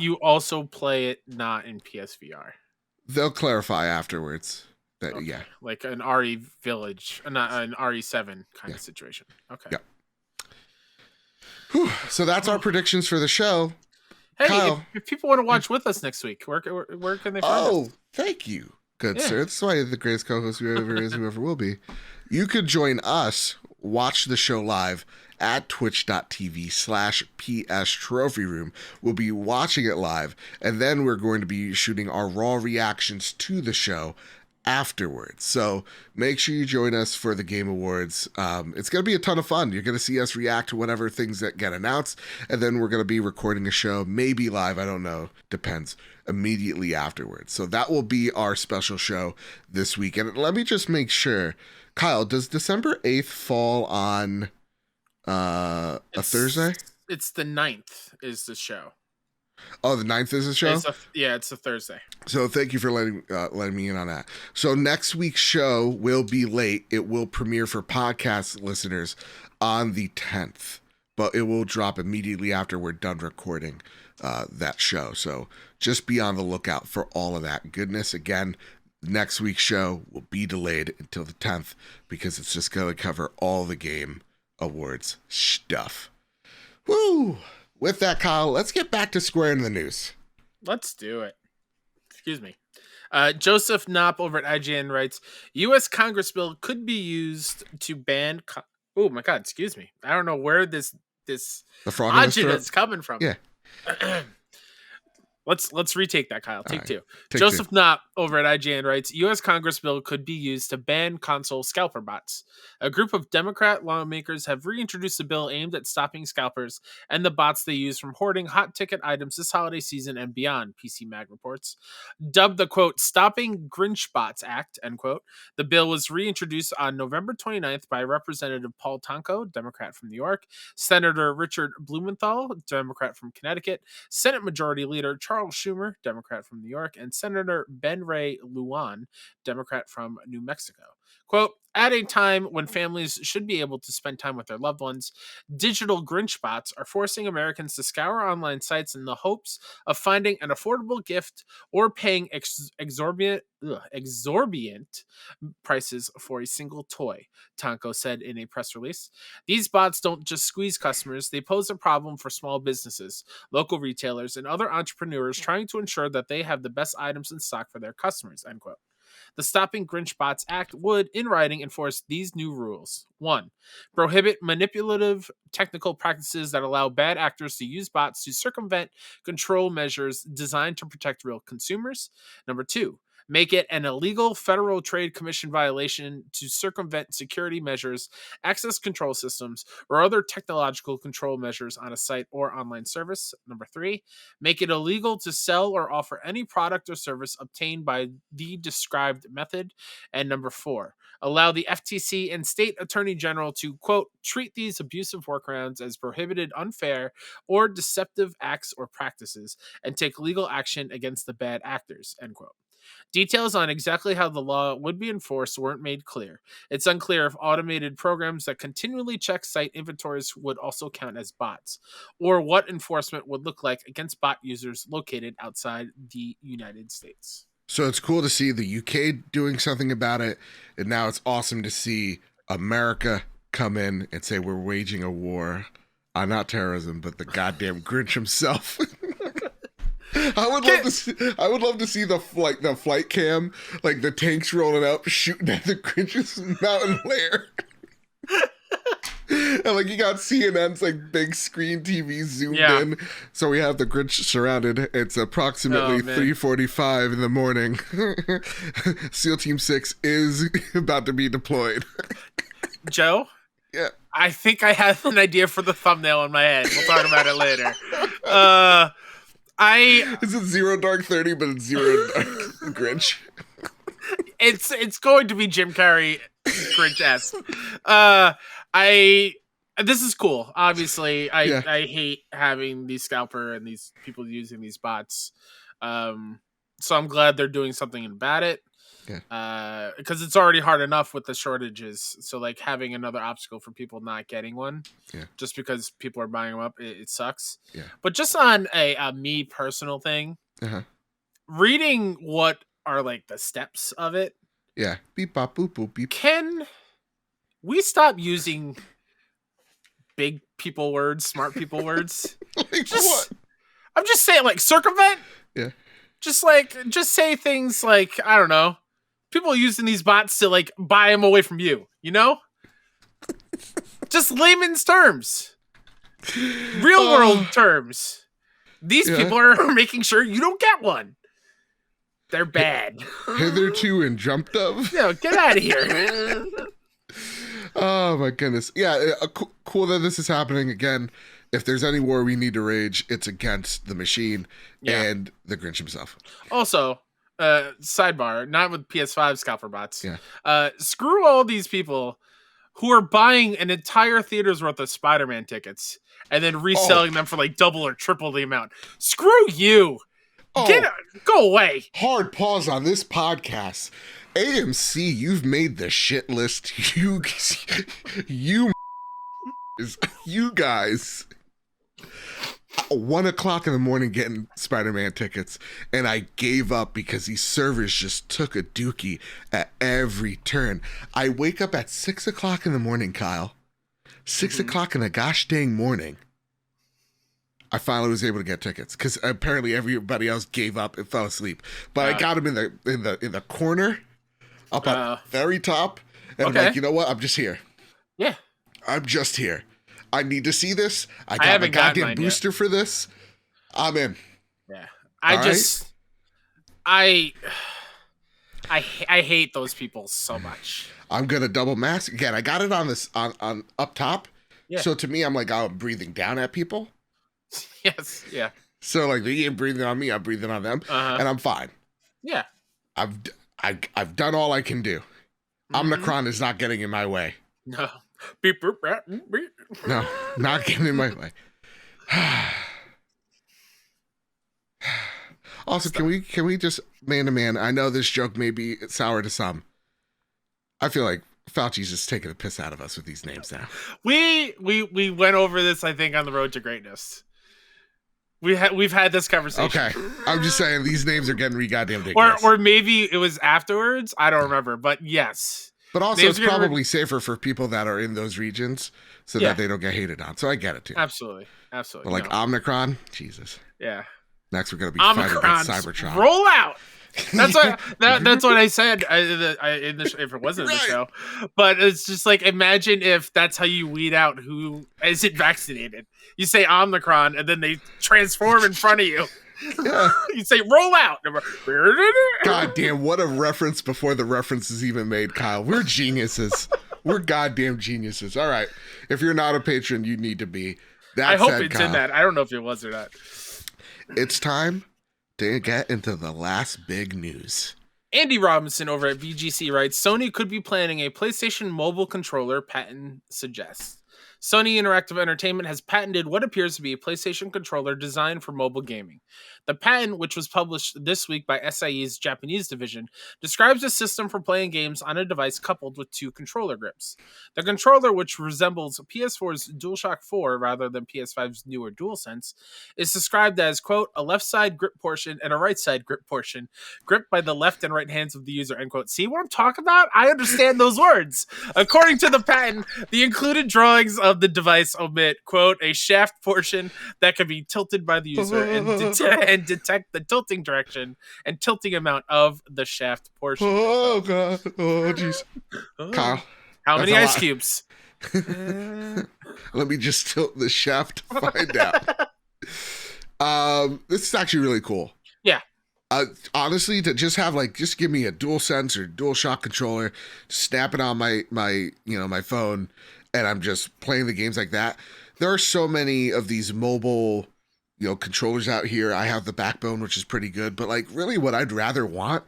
you also play it not in PSVR? They'll clarify afterwards. That okay. Like an RE Village, not an RE7 kind of situation. Okay. Yeah. Whew. So that's our predictions for the show. Hey, Kyle, if people want to watch with us next week, where can they find us? Oh, thank you, good sir. That's why the greatest co-host whoever is, whoever will be. You could join us, watch the show live at twitch.tv/PS Trophy Room. We'll be watching it live, and then we're going to be shooting our raw reactions to the show afterwards. So make sure you join us for the Game Awards. It's going to be a ton of fun. You're going to see us react to whatever things that get announced, and then we're going to be recording a show, maybe live, I don't know, depends, immediately afterwards. So that will be our special show this week. And let me just make sure, Kyle, does December 8th fall on a Thursday? It's the 9th is the show. Oh, the 9th is the show? It's a Thursday. So thank you for letting me in on that. So next week's show will be late. It will premiere for podcast listeners on the 10th, but it will drop immediately after we're done recording that show. So just be on the lookout for all of that goodness. Again, next week's show will be delayed until the 10th because it's just going to cover all the Game Awards stuff. Woo! With that, Kyle, let's get back to Square in the news. Let's do it. Excuse me. Joseph Knopp over at IGN writes, U.S. Congress bill could be used to ban... oh, my God, excuse me. I don't know where this agita is coming from. Yeah. Let's retake that, Kyle. Take two. Joseph Knopp over at IGN writes, U.S. Congress bill could be used to ban console scalper bots. A group of Democrat lawmakers have reintroduced a bill aimed at stopping scalpers and the bots they use from hoarding hot ticket items this holiday season and beyond, PC Mag reports. Dubbed the, quote, Stopping Grinch Bots Act, end quote, the bill was reintroduced on November 29th by Representative Paul Tonko, Democrat from New York, Senator Richard Blumenthal, Democrat from Connecticut, Senate Majority Leader Charles Schumer, Democrat from New York, and Senator Ben Ray Lujan, Democrat from New Mexico. Quote, at a time when families should be able to spend time with their loved ones, digital Grinch bots are forcing Americans to scour online sites in the hopes of finding an affordable gift or paying exorbitant prices for a single toy, Tonko said in a press release. These bots don't just squeeze customers, they pose a problem for small businesses, local retailers, and other entrepreneurs trying to ensure that they have the best items in stock for their customers, end quote. The Stopping Grinch Bots Act would, in writing, enforce these new rules. 1. Prohibit manipulative technical practices that allow bad actors to use bots to circumvent control measures designed to protect real consumers. 2. Make it an illegal Federal Trade Commission violation to circumvent security measures, access control systems, or other technological control measures on a site or online service. 3. Make it illegal to sell or offer any product or service obtained by the described method. And 4. Allow the FTC and state attorney general to, quote, treat these abusive workarounds as prohibited, unfair, or deceptive acts or practices and take legal action against the bad actors, end quote. Details on exactly how the law would be enforced weren't made clear. It's unclear if automated programs that continually check site inventories would also count as bots, or what enforcement would look like against bot users located outside the United States. So it's cool to see the UK doing something about it, and now it's awesome to see America come in and say we're waging a war on not terrorism, but the goddamn Grinch himself. I would love to see the flight cam, like the tanks rolling up, shooting at the Grinch's mountain lair. And like you got CNN's like big screen TV zoomed in, so we have the Grinch surrounded. It's approximately 3:45 in the morning. SEAL Team 6 is about to be deployed. Joe? Yeah. I think I have an idea for the thumbnail in my head. We'll talk about it later. Is it Zero Dark 30, but it's Zero Dark Grinch? It's going to be Jim Carrey Grinch-esque. This is cool. Obviously, I hate having these scalper and these people using these bots. So I'm glad they're doing something about it. Yeah. Because it's already hard enough with the shortages. So like having another obstacle for people not getting one, just because people are buying them up, it sucks. Yeah. But just on a me personal thing, reading what are like the steps of it. Yeah. Beep bop boop boop beep. Can we stop using big people words, smart people words? Like what? I'm just saying, like circumvent. Yeah. Just say things like, I don't know, people using these bots to like buy them away from you, you know? Just layman's terms. Real world terms. These people are making sure you don't get one. They're bad. Hitherto and jumped of? No, get out of here. Oh my goodness. Yeah, cool that this is happening again. If there's any war we need to rage, it's against the machine and the Grinch himself. Also, sidebar, not with PS5 scalper bots. Yeah. Screw all these people who are buying an entire theater's worth of Spider-Man tickets and then reselling them for like double or triple the amount. Screw you. Go away. Hard pause on this podcast. AMC, you've made the shit list. You guys. 1 o'clock in the morning getting Spider-Man tickets, and I gave up because these servers just took a dookie at every turn. I wake up at 6 o'clock in the morning, Kyle. 6 o'clock in the gosh dang morning. I finally was able to get tickets because apparently everybody else gave up and fell asleep. But I got them in the corner, up at the very top, and I'm like, you know what? I'm just here. Yeah, I'm just here. I need to see this. I got a goddamn booster for this. I'm in. Yeah, I hate those people so much. I'm gonna double mask again. I got it on this on up top. Yeah. So to me, I'm like, I'm breathing down at people. Yes. Yeah. So like they ain't breathing on me, I'm breathing on them, and I'm fine. Yeah. I've done all I can do. Omicron is not getting in my way. No. No, not getting in my way. Also, can we just man to man? I know this joke may be sour to some. I feel like Fauci's just taking a piss out of us with these names now. We went over this, I think, on the Road to Greatness. We've had this conversation. Okay, I'm just saying these names are getting goddamn ridiculous. Or maybe it was afterwards. I don't remember, but yes. But also, it's probably safer for people that are in those regions so that they don't get hated on. So I get it too. Absolutely. But like Omicron, Jesus. Yeah. Next, we're gonna be fighting against Cybertron. Roll out. That's what that's what I said if it wasn't in the show. But it's just like, imagine if that's how you weed out who isn't vaccinated. You say Omicron, and then they transform in front of you. Yeah. You say roll out. God damn, what a reference before the reference is even made, Kyle. We're geniuses. We're goddamn geniuses. All right. If you're not a patron, you need to be. I hope it's Kyle, in that. I don't know if it was or not. It's time to get into the last big news. Andy Robinson over at VGC writes, Sony could be planning a PlayStation mobile controller, patent suggests. Sony Interactive Entertainment has patented what appears to be a PlayStation controller designed for mobile gaming. The patent, which was published this week by SIE's Japanese division, describes a system for playing games on a device coupled with 2 controller grips. The controller, which resembles PS4's DualShock 4 rather than PS5's newer DualSense, is described as, quote, a left side grip portion and a right side grip portion, gripped by the left and right hands of the user, end quote. See what I'm talking about? I understand those words. According to the patent, the included drawings of the device omit, quote, a shaft portion that can be tilted by the user and detect the tilting direction and tilting amount of the shaft portion. Oh god. Oh jeez. Kyle, how many ice cubes? Let me just tilt the shaft to find out. This is actually really cool. Yeah. Honestly, to just have just give me a DualSense or DualShock controller, snap it on my phone, and I'm just playing the games like that. There are so many of these mobile, controllers out here. I have the Backbone, which is pretty good, but really what I'd rather want,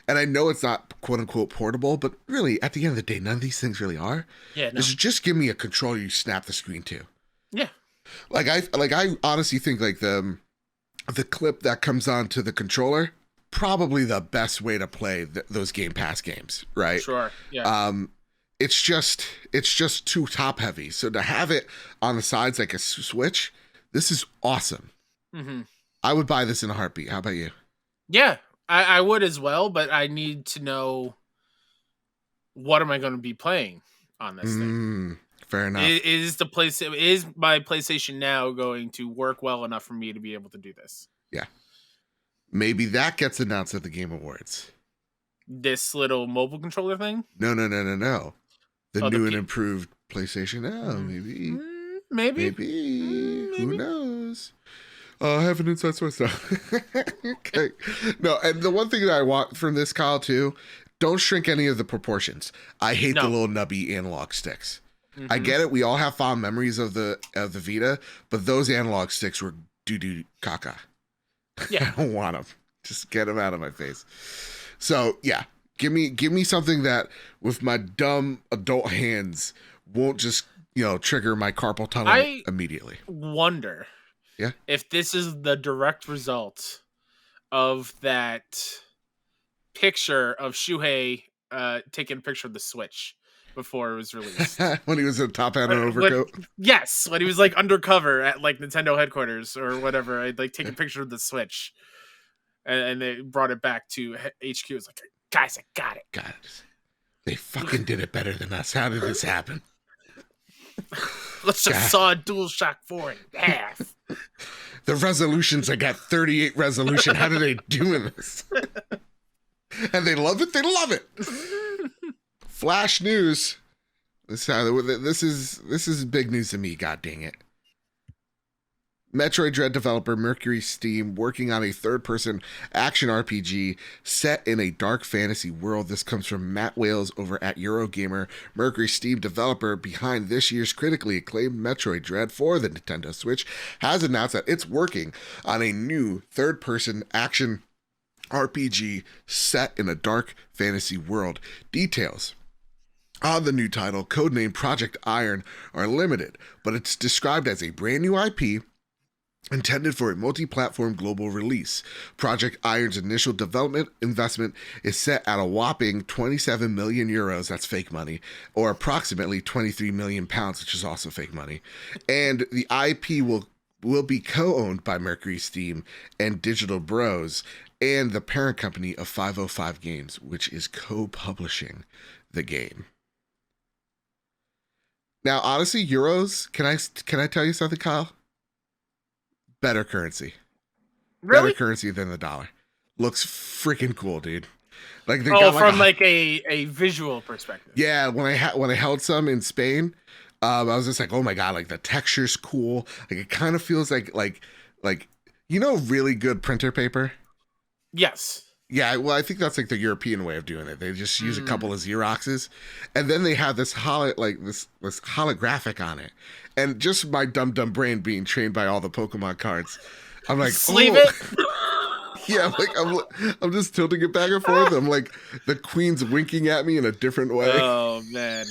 and I know it's not quote unquote portable, but really at the end of the day, none of these things really are. Yeah. No. Is just give me a controller you snap the screen to. Yeah. I honestly think the clip that comes onto the controller, probably the best way to play those Game Pass games, right? Sure. Yeah. It's just too top heavy. So to have it on the sides like a Switch, this is awesome. Mm-hmm. I would buy this in a heartbeat. How about you? Yeah, I would as well, but I need to know what am I going to be playing on this thing. Fair enough. Is my PlayStation Now going to work well enough for me to be able to do this? Yeah. Maybe that gets announced at the Game Awards. This little mobile controller thing? No. The new and improved PlayStation Now, maybe. Who knows? I have an inside source now. Okay. No, and the one thing that I want from this, Kyle, too, don't shrink any of the proportions. I hate the little nubby analog sticks. Mm-hmm. I get it. We all have fond memories of the Vita, but those analog sticks were doo-doo caca. Yeah. I don't want them. Just get them out of my face. So, yeah. Give me something that with my dumb adult hands won't just, trigger my carpal tunnel immediately. Wonder if this is the direct result of that picture of Shuhei taking a picture of the Switch before it was released. When he was in top hat and overcoat? When he was like undercover at like Nintendo headquarters or whatever. I'd like take a picture of the Switch. And they brought it back to HQ. It was like, guys, I got it. Got it. They fucking did it better than us. How did this happen? Let's just saw a DualShock 4 in half. The resolutions, I got 38 resolution. How do they doing this? And they love it. They love it. Flash news. This is big news to me. God dang it. Metroid Dread developer Mercury Steam working on a third-person action RPG set in a dark fantasy world. This comes from Matt Wales over at Eurogamer. Mercury Steam, developer behind this year's critically acclaimed Metroid Dread for the Nintendo Switch, has announced that it's working on a new third-person action RPG set in a dark fantasy world. Details on the new title, codenamed Project Iron, are limited, but it's described as a brand new IP intended for a multi-platform global release. Project Iron's initial development investment is set at a whopping 27 million euros, that's fake money, or approximately 23 million pounds, which is also fake money. And the IP will be co-owned by Mercury Steam and Digital Bros and the parent company of 505 Games, which is co-publishing the game. Now, honestly, euros, can I tell you something, Kyle? Better currency. Really? Better currency than the dollar. Looks freaking cool, dude. Like from a visual perspective. Yeah, when I held some in Spain, I was just like, oh my god, like the texture's cool. Like it kind of feels like really good printer paper. Yes. Yeah, well, I think that's like the European way of doing it. They just use a couple of Xeroxes, and then they have this holographic on it. And just my dumb brain being trained by all the Pokemon cards, I'm like, sleeve it. Yeah, I'm just tilting it back and forth. I'm like, the queen's winking at me in a different way. Oh man.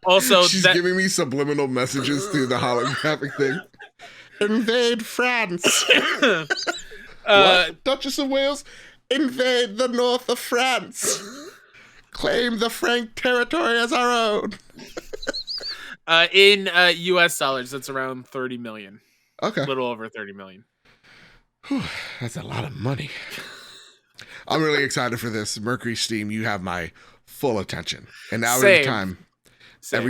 Also, she's giving me subliminal messages through the holographic thing. Invade France. What? Duchess of Wales, invade the north of France. Claim the Frank territory as our own. In US dollars, that's around 30 million. Okay. A little over 30 million. Whew, that's a lot of money. I'm really excited for this. Mercury Steam, you have my full attention. And now every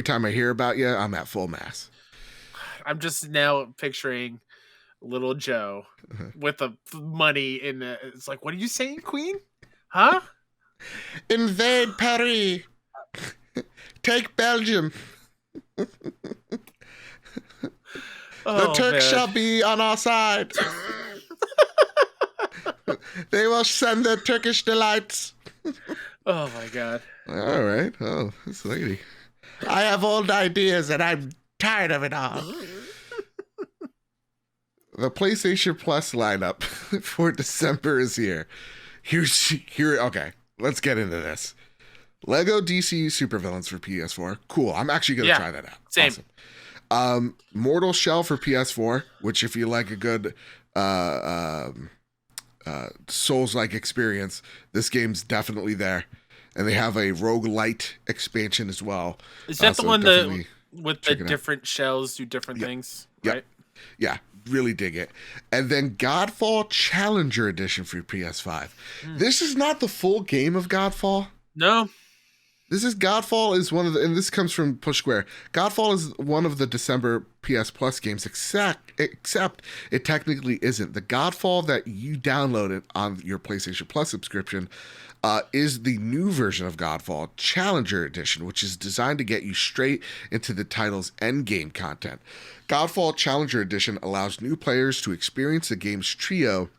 time I hear about you, I'm at full mass. I'm just now picturing little Joe with the money in the, it's like, what are you saying, Queen? Huh? Invade Paris. Take Belgium. The Turks shall be on our side. They will send their Turkish delights. Oh my god. All right. Oh, this lady. I have old ideas and I'm tired of it all. The PlayStation Plus lineup for December is here. Okay, let's get into this. Lego DC Supervillains for PS4. Cool. I'm actually going to try that out. Same. Awesome. Mortal Shell for PS4, which if you like a good Souls-like experience, this game's definitely there. And they have a roguelite expansion as well. Is that the one that with the different shells do different things? Right? Yeah. Really dig it. And then Godfall Challenger Edition for PS5. This is not the full game of Godfall. No. This is Godfall is one of the, and this comes from Push Square. Godfall is one of the December PS Plus games, except it technically isn't. The Godfall that you downloaded on your PlayStation Plus subscription is the new version of Godfall, Challenger Edition, which is designed to get you straight into the title's endgame content. Godfall Challenger Edition allows new players to experience the game's trio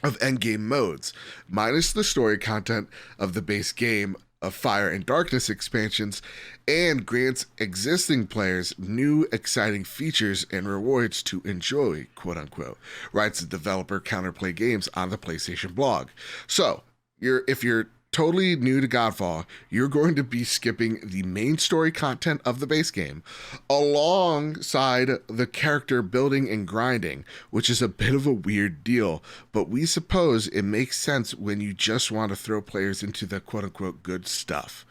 of endgame modes, minus the story content of the base game of Fire and Darkness expansions, and grants existing players new exciting features and rewards to enjoy, quote-unquote, writes the developer Counterplay Games on the PlayStation blog. So, if you're totally new to Godfall, you're going to be skipping the main story content of the base game alongside the character building and grinding, which is a bit of a weird deal, but we suppose it makes sense when you just want to throw players into the quote-unquote good stuff.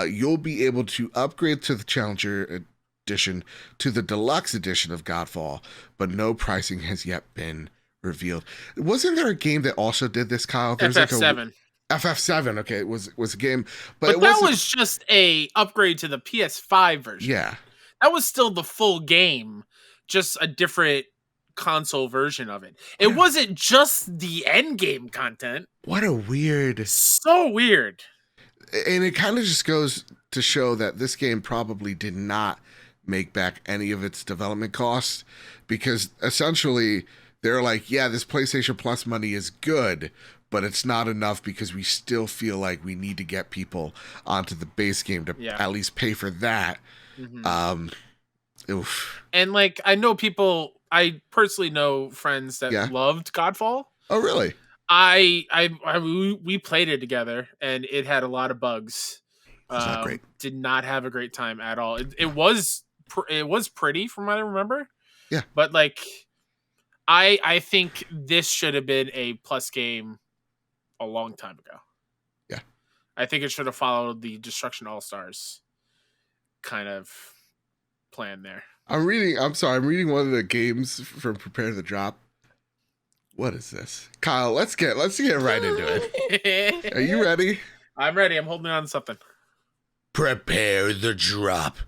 You'll be able to upgrade to the Challenger Edition to the Deluxe Edition of Godfall, but no pricing has yet been revealed. Wasn't there a game that also did this, Kyle? There's FF7. FF7, okay, it was a game, but that was just a upgrade to the PS5 version. Yeah, that was still the full game, just a different console version of it. It wasn't just the end game content. What a weird, so weird. And it kind of just goes to show that this game probably did not make back any of its development costs, because essentially they're like, yeah, this PlayStation Plus money is good, but it's not enough because we still feel like we need to get people onto the base game to at least pay for that. Mm-hmm. Oof. And like, I personally know friends that loved Godfall. Oh, really? We played it together, and it had a lot of bugs. Was not great. Did not have a great time at all. It was pretty from what I remember. Yeah, but like, I think this should have been a Plus game a long time ago. Yeah, I think it should have followed the Destruction All Stars kind of plan there. I'm reading one of the games from Prepare the Drop. What is this? Kyle, let's get right into it. Are you ready? I'm ready. I'm holding on to something. Prepare the drop.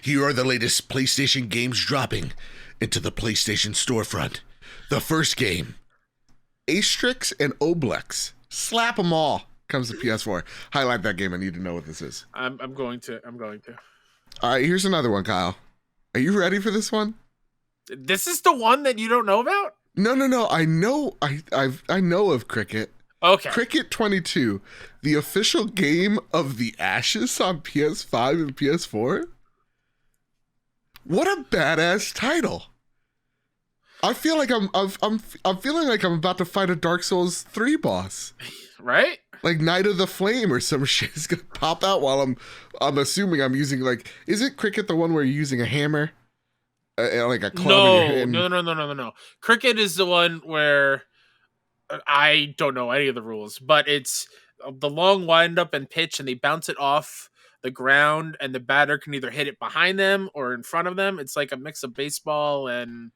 Here are the latest PlayStation games dropping into the PlayStation storefront. The first game, Asterix and Obelix. Slap them all. Comes to PS4. Highlight that game. I need to know what this is. I'm going to. All right, here's another one, Kyle. Are you ready for this one? This is the one that you don't know about? No. I know. I know of Cricket. Okay. Cricket 22, the official game of the Ashes on PS5 and PS4. What a badass title! I feel like I'm feeling like I'm about to fight a Dark Souls 3 boss. Right? Like Knight of the Flame or some shit is gonna pop out while I'm assuming I'm using, like, is it Cricket the one where you're using a hammer? Like a club in your hand? No. Cricket is the one where I don't know any of the rules, but it's the long wind up and pitch, and they bounce it off the ground, and the batter can either hit it behind them or in front of them. It's like a mix of baseball and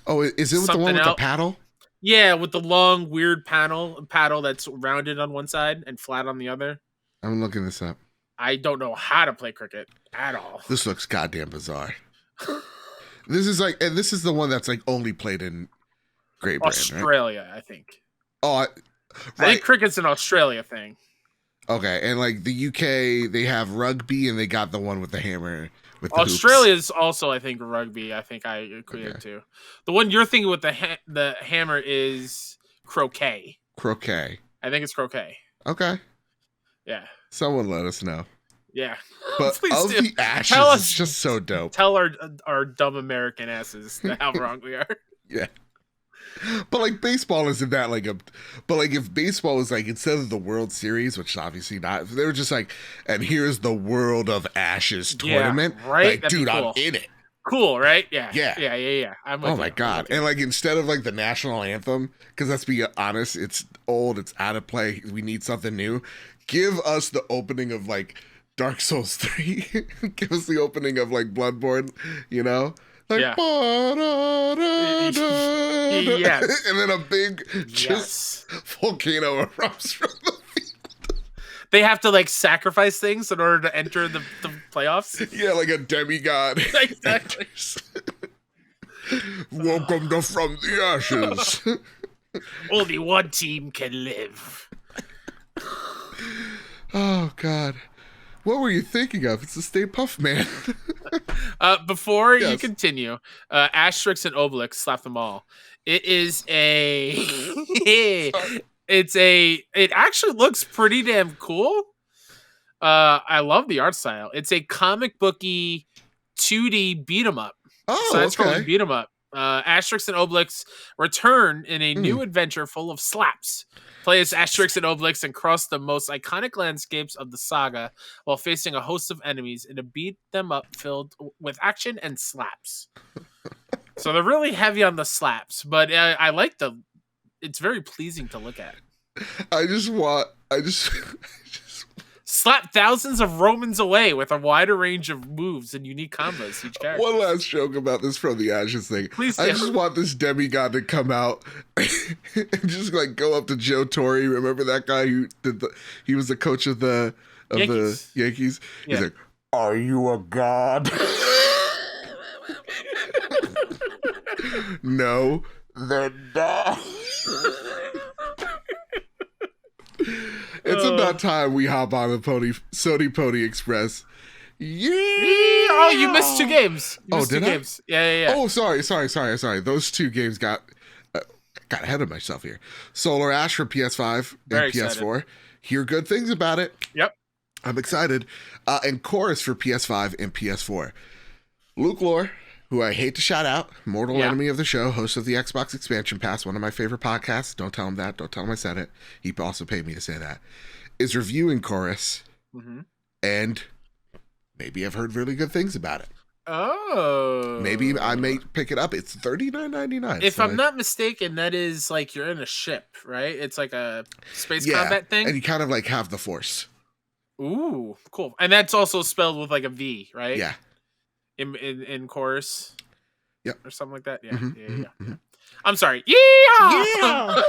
is it with the one with the paddle? Yeah, with the long weird paddle that's rounded on one side and flat on the other. I'm looking this up. I don't know how to play cricket at all. This looks goddamn bizarre. This is the one that's like only played in Great Britain, Australia, right? I think. Oh, right. I think cricket's an Australia thing. Okay, and like the UK, they have rugby, and they got the one with the hammer. With the Australia's also, I think, rugby. I think I equated too. The one you're thinking with the hammer is croquet. Croquet. I think it's croquet. Okay. Yeah. Someone let us know. Yeah. But of the Ashes, it's just so dope. Tell our dumb American asses how wrong we are. Yeah. But like baseball isn't that like a, but like if baseball was like instead of the World Series, which obviously not, they were just like, and here's the World of Ashes tournament, right? Like, that'd dude, cool. I'm in it. Cool, right? Yeah. Yeah. Oh my god! And like instead of like the national anthem, because let's be honest, it's old, it's out of play. We need something new. Give us the opening of like Dark Souls 3. Give us the opening of like Bloodborne. You know. Like, yes. And then a big just volcano erupts from the field. They have to like sacrifice things in order to enter the playoffs. Yeah, like a demigod. Exactly. Welcome to From the Ashes. Only one team can live. Oh God. What were you thinking of? It's the Stay Puft Man. Before you continue, Asterix and Obelix, slap them all. It is it actually looks pretty damn cool. I love the art style. It's a comic booky 2D beat 'em up. Oh, so that's okay. beat 'em up. Asterix and Obelix return in a new adventure full of slaps. Play as Asterix and Obelix and cross the most iconic landscapes of the saga while facing a host of enemies in a beat them up filled with action and slaps. So they're really heavy on the slaps, but I like it's very pleasing to look at. I just slap thousands of Romans away with a wider range of moves and unique combos each character. One last joke about this from the Ashes thing. Please, I just want this demigod to come out and just like go up to Joe Torre. Remember that guy who he was the coach of the Yankees? Yeah. He's like, "Are you a god?" No, then no. It's about time we hop on the Sony Pony Express. Yeah! Oh, you missed 2 games. Did I? Games. Yeah. Oh, sorry. Those 2 games got ahead of myself here. Solar Ash for PS5 and PS4. Hear good things about it. Yep. I'm excited. And Chorus for PS5 and PS4. Luke Lore, who I hate to shout out, mortal enemy of the show, host of the Xbox Expansion Pass, one of my favorite podcasts. Don't tell him that. Don't tell him I said it. He also paid me to say that. Is reviewing Chorus. Mm-hmm. And maybe I've heard really good things about it. Oh. Maybe I may pick it up. It's $39.99. If I'm not mistaken, that is like you're in a ship, right? It's like a space combat thing. And you kind of like have the Force. Ooh, cool. And that's also spelled with like a V, right? Yeah. In chorus, or something like that. Yeah, Mm-hmm. yeah. I'm sorry. Yeah.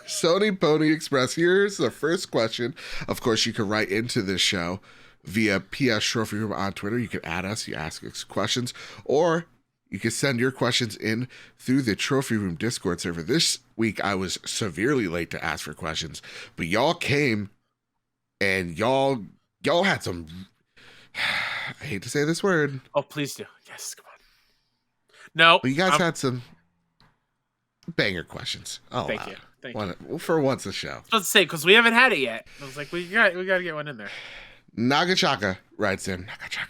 Sony Pony Express. Here's the first question. Of course, you can write into this show via PS Trophy Room on Twitter. You can add us. You ask us questions, or you can send your questions in through the Trophy Room Discord server. This week, I was severely late to ask for questions, but y'all came, and y'all had some. I hate to say this word. Oh, please do. Yes, come on. No. But you guys had some banger questions. Oh, thank you. Thank you. For once a show. Let's say, because we haven't had it yet. I was like, we got to get one in there. Nagachaka writes in. Nagachaka.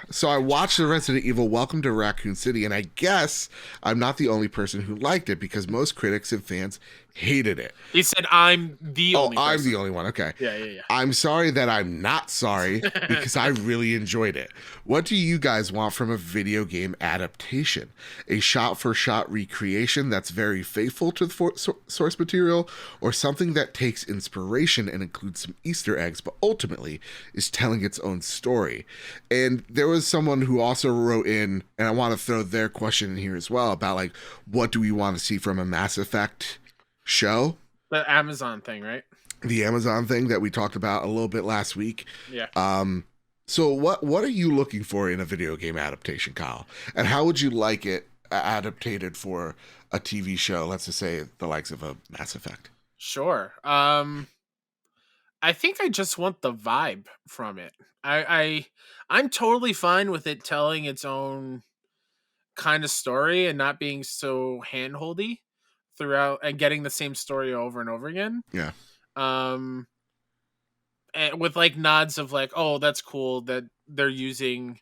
So I watched the Resident Evil Welcome to Raccoon City, and I guess I'm not the only person who liked it because most critics and fans hated it. He said, I'm the only person. I'm the only one. Okay. Yeah. I'm sorry that I'm not sorry because I really enjoyed it. What do you guys want from a video game adaptation? A shot-for-shot recreation that's very faithful to the source material, or something that takes inspiration and includes some Easter eggs, but ultimately is telling its own story? And there was someone who also wrote in, and I want to throw their question in here as well, about like, what do we want to see from a Mass Effect show? The Amazon thing, right? The Amazon thing that we talked about a little bit last week. Yeah. So what are you looking for in a video game adaptation, Kyle? And how would you like it adapted for a TV show? Let's just say the likes of a Mass Effect. Sure. I think I just want the vibe from it. I'm totally fine with it telling its own kind of story and not being so handholdy throughout and getting the same story over and over again. Yeah. And with like nods of like, oh, that's cool that they're using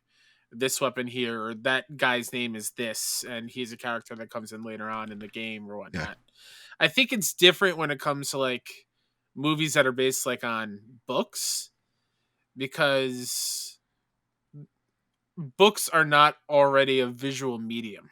this weapon here, or that guy's name is this, and he's a character that comes in later on in the game or whatnot. Yeah. I think it's different when it comes to like movies that are based like on books, because books are not already a visual medium.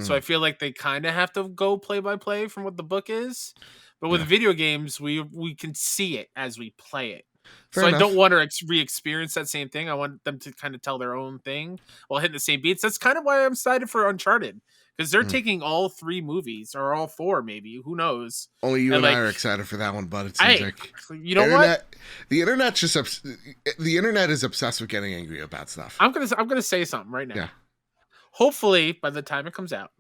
So I feel like they kind of have to go play by play from what the book is. But with video games, we can see it as we play it. Fair enough. I don't want to re-experience that same thing. I want them to kind of tell their own thing while hitting the same beats. That's kind of why I'm excited for Uncharted, because they're taking all 3 movies, or all 4 maybe. Who knows? Only you and I are excited for that one, but it seems like you know what? The internet is obsessed with getting angry about stuff. I'm gonna say something right now. Yeah. Hopefully, by the time it comes out,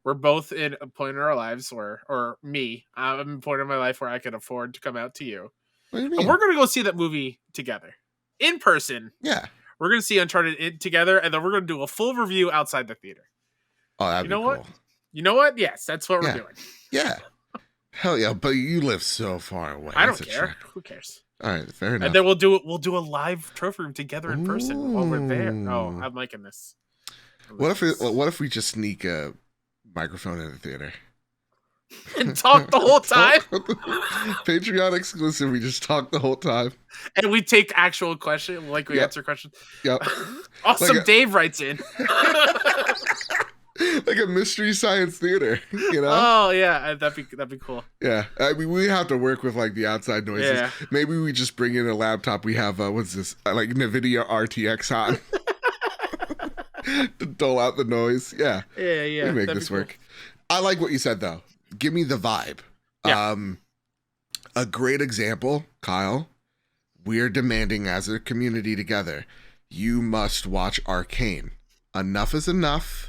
we're both in a point in our lives, or me, I'm in a point in my life where I can afford to come out to you. What do you mean? And we're going to go see that movie together. In person. Yeah. We're going to see Uncharted together, and then we're going to do a full review outside the theater. Oh, that'd be cool. What? You know what? Yes, that's what we're doing. Yeah. Hell yeah, but you live so far away. I don't care. Who cares? All right, fair enough. And then we'll do a live trophy room together in person while we're there. Oh, I'm liking this. What if we just sneak a microphone in the theater. And talk the whole time. Patreon exclusive. We just talk the whole time. And we take actual questions, like we answer questions. Yep. Awesome. Like Dave writes in. Like a mystery science theater, you know? Oh yeah, that'd be cool. Yeah, I mean, we have to work with like the outside noises. Yeah. Maybe we just bring in a laptop. We have what's this? Like NVIDIA RTX on to dole out the noise. Yeah. We make this work. Cool. I like what you said though. Give me the vibe. Yeah. A great example, Kyle. We're demanding as a community together. You must watch Arcane. Enough is enough.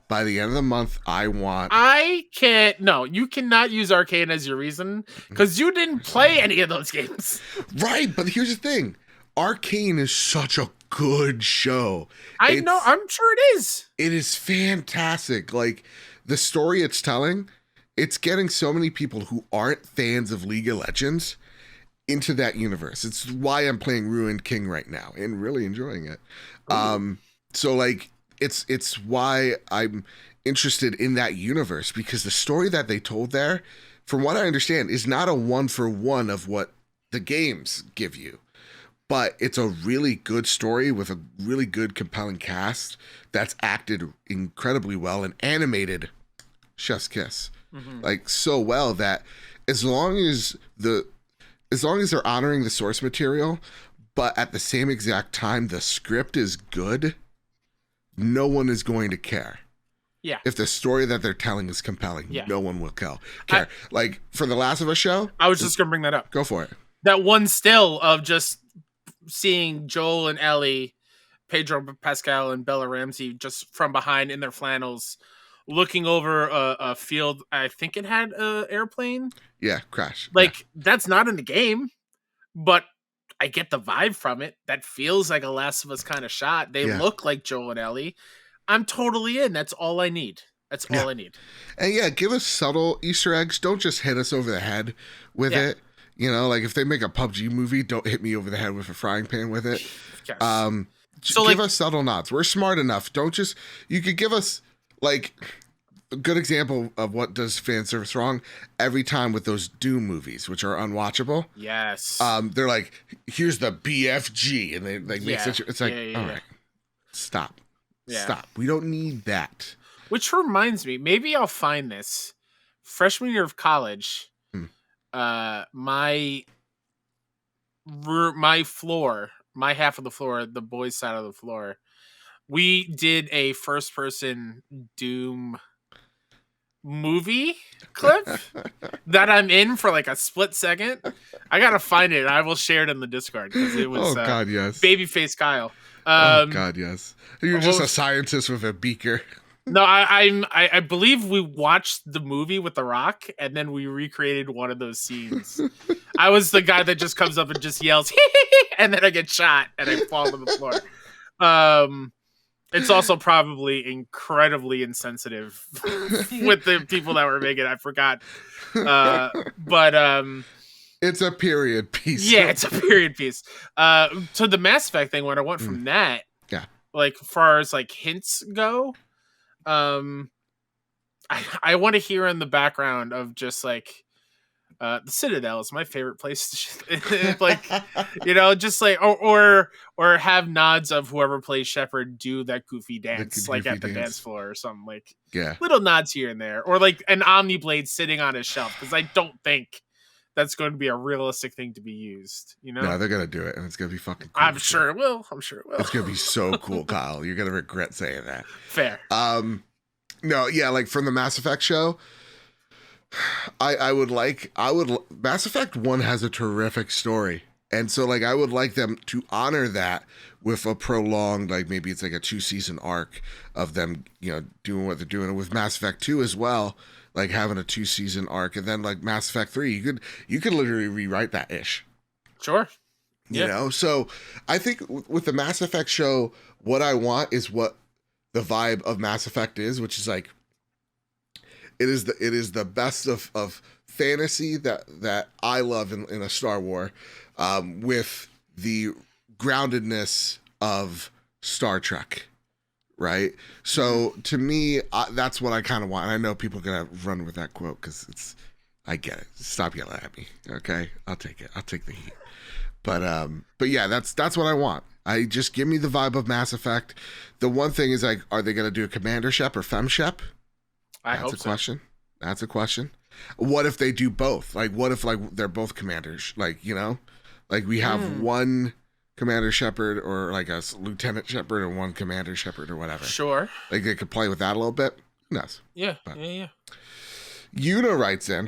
By the end of the month, I can't. No, you cannot use Arcane as your reason because you didn't play any of those games. Right, but here's the thing: Arcane is such a good show. I know. I'm sure it is. It is fantastic. Like the story it's telling, it's getting so many people who aren't fans of League of Legends into that universe. It's why I'm playing Ruined King right now and really enjoying it. So like. It's why I'm interested in that universe because the story that they told there, from what I understand, is not a 1-for-1 of what the games give you. But it's a really good story with a really good, compelling cast that's acted incredibly well and animated chef's kiss. Like so well that as long as they're honoring the source material, but at the same exact time the script is good, no one is going to care. Yeah. If the story that they're telling is compelling, no one will care. Like for the Last of Us show, I was just gonna bring that up. Go for it. That one still of just seeing Joel and Ellie, Pedro Pascal and Bella Ramsey just from behind in their flannels, looking over a field. I think it had an airplane. Yeah, crash. Like that's not in the game, but I get the vibe from it. That feels like a Last of Us kind of shot. They look like Joel and Ellie. I'm totally in. That's all I need. That's all I need. And give us subtle Easter eggs. Don't just hit us over the head with it. You know, like if they make a PUBG movie, don't hit me over the head with a frying pan with it. Yes. So give us subtle nods. We're smart enough. Don't just, you could give us like a good example of what does fan service wrong every time with those Doom movies, which are unwatchable. Yes. They're like, here's the BFG. And they like make such, it's like, all right, stop. Yeah. Stop. We don't need that. Which reminds me, maybe I'll find this. Freshman year of college, my floor, my half of the floor, the boys' side of the floor, we did a first-person Doom movie clip that I'm in for like a split second. I gotta find it. And I will share it in the Discord because it was God, yes. Babyface Kyle. Oh God, yes. You're just a scientist with a beaker. No, I believe we watched the movie with The Rock and then we recreated one of those scenes. I was the guy that just comes up and just yells and then I get shot and I fall to the floor. It's also probably incredibly insensitive with the people that were making it. I forgot. But it's a period piece. Yeah, it's a period piece. To the Mass Effect thing, when I went from that, like as far as like hints go, I want to hear in the background of just like the Citadel is my favorite place to like, you know, just like or have nods of whoever plays Shepard do that goofy dance like at the dance floor or something, like little nods here and there, or like an Omniblade sitting on his shelf, because I don't think that's going to be a realistic thing to be used, you know? No, they're gonna do it, and it's gonna be fucking cool. I'm sure it will. It's gonna be so cool, Kyle. You're gonna regret saying that. Fair. No, yeah, like from the Mass Effect show, I would Mass Effect 1 has a terrific story. And so like I would like them to honor that with a prolonged, like maybe it's like a 2-season arc of them, you know, doing what they're doing. And with Mass Effect 2 as well, like having a 2-season arc, and then like Mass Effect 3, you could literally rewrite that ish. Sure. You know? So I think with the Mass Effect show, what I want is what the vibe of Mass Effect is, which is like it is the best of fantasy that I love in a Star Wars, with the groundedness of Star Trek, right? So to me, that's what I kind of want. And I know people are gonna run with that quote because I get it. Stop yelling at me, okay? I'll take it. I'll take the heat. But yeah, that's what I want. I just give me the vibe of Mass Effect. The one thing is, like, are they gonna do a Commander Shep or Fem Shep? That's a question. That's a question. What if they do both? Like, what if, like, they're both commanders? Like, you know, like we have one Commander Shepard or like a Lieutenant Shepard and one Commander Shepard or whatever. Sure. Like they could play with that a little bit. Who knows? Yeah. Yeah. Una writes in.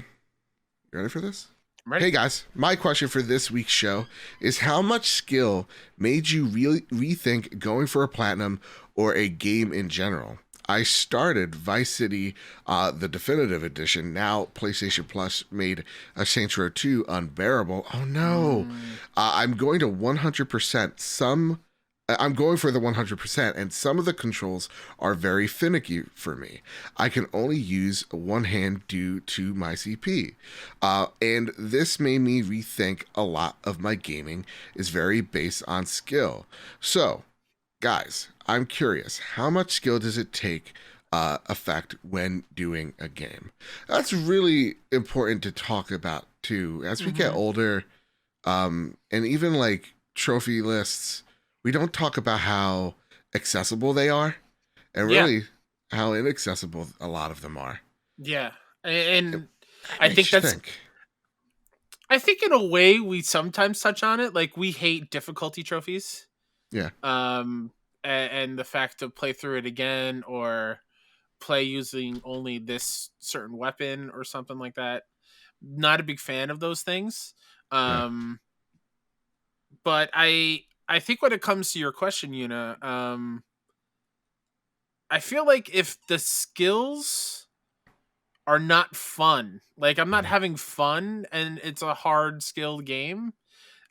You ready for this? Ready. Hey guys, my question for this week's show is how much skill made you really rethink going for a platinum or a game in general? I started Vice City, the definitive edition. Now PlayStation Plus made a Saints Row 2 unbearable. Oh no. I'm going to 100%. I'm going for the 100%, and some of the controls are very finicky for me. I can only use one hand due to my CP. And this made me rethink a lot of my gaming is very based on skill. So, guys, I'm curious, how much skill does it take effect when doing a game? That's really important to talk about, too. As we get older, and even like trophy lists, we don't talk about how accessible they are and really how inaccessible a lot of them are. Yeah. And I think I think in a way we sometimes touch on it. Like, we hate difficulty trophies. Yeah. And the fact to play through it again or play using only this certain weapon or something like that. Not a big fan of those things. But I think when it comes to your question, Una, I feel like if the skills are not fun, like I'm not having fun and it's a hard skilled game,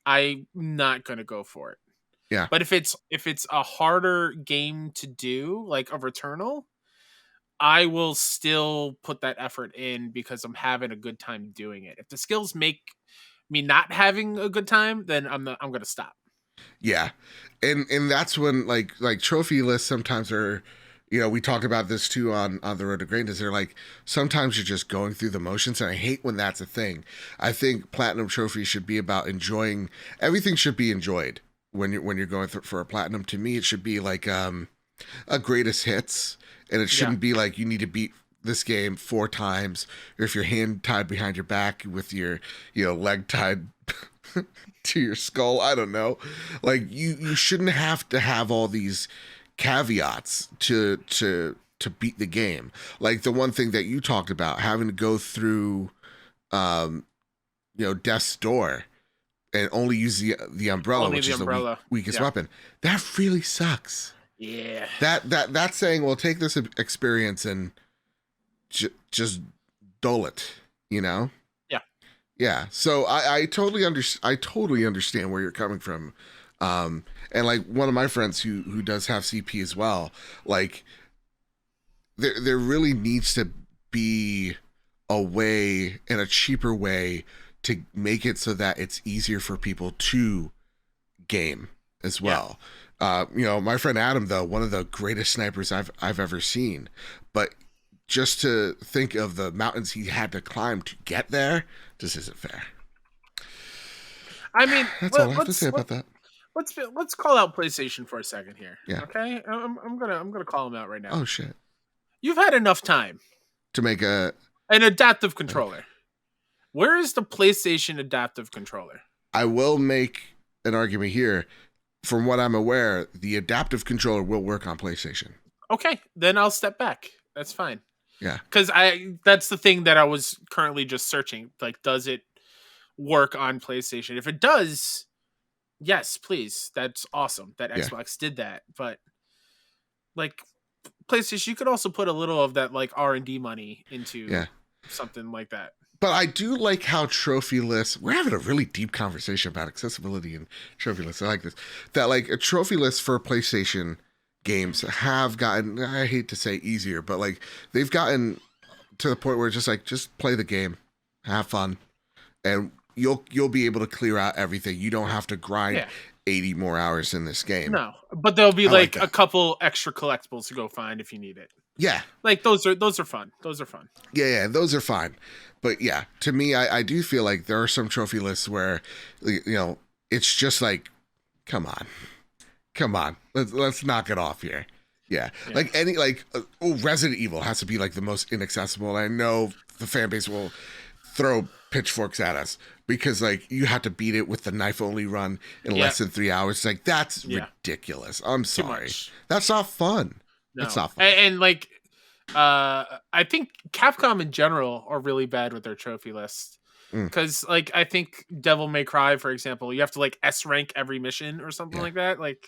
I'm not going to go for it. Yeah. But if it's a harder game to do, like a Returnal, I will still put that effort in because I'm having a good time doing it. If the skills make me not having a good time, then I'm going to stop. Yeah. And that's when like trophy lists sometimes are, you know, we talked about this too on the Road to Greatness. They're like, sometimes you're just going through the motions, and I hate when that's a thing. I think platinum trophies should be about enjoying. Everything should be enjoyed when you're going for a platinum. To me, it should be like a greatest hits, and it shouldn't be like you need to beat this game 4 times, or if your hand tied behind your back with your, you know, leg tied to your skull. I don't know. Like you shouldn't have to have all these caveats to beat the game. Like the one thing that you talked about, having to go through you know, Death's Door and only use the umbrella, which is the weakest weapon. That really sucks. Yeah. That's saying, well, take this experience and just dull it, you know? Yeah. So I totally understand where you're coming from. And like one of my friends who does have CP as well, like there really needs to be a way and a cheaper way to make it so that it's easier for people to game as well. You know, my friend Adam, though, one of the greatest snipers I've ever seen, but just to think of the mountains he had to climb to get there just isn't fair. I mean, that's all I have to say about that. Let's call out PlayStation for a second here. Yeah. Okay. I'm gonna call them out right now. Oh shit. You've had enough time to make an adaptive controller. Where is the PlayStation adaptive controller? I will make an argument here. From what I'm aware, the adaptive controller will work on PlayStation. Okay, then I'll step back. That's fine. Yeah. Because that's the thing that I was currently just searching. Like, does it work on PlayStation? If it does, yes, please. That's awesome that Xbox did that. But like PlayStation, you could also put a little of that like R&D money into something like that. But I do like how trophy lists, we're having a really deep conversation about accessibility and trophy lists. I like this. That like a trophy list for PlayStation games have gotten, I hate to say easier, but like they've gotten to the point where it's just like, just play the game, have fun, and you'll be able to clear out everything. You don't have to grind 80 more hours in this game. No, but there'll be like a couple extra collectibles to go find if you need it. Yeah, like those are fun. Those are fun. Yeah, those are fine. But yeah, to me, I do feel like there are some trophy lists where, you know, it's just like, come on, let's knock it off here. Yeah. Like Resident Evil has to be like the most inaccessible. I know the fan base will throw pitchforks at us because like you have to beat it with the knife only run in less than 3 hours. Like that's ridiculous. I'm sorry. That's not fun. No. That's not fun. And like, I think Capcom in general are really bad with their trophy list. Because like I think Devil May Cry, for example, you have to like S rank every mission or something like that. Like,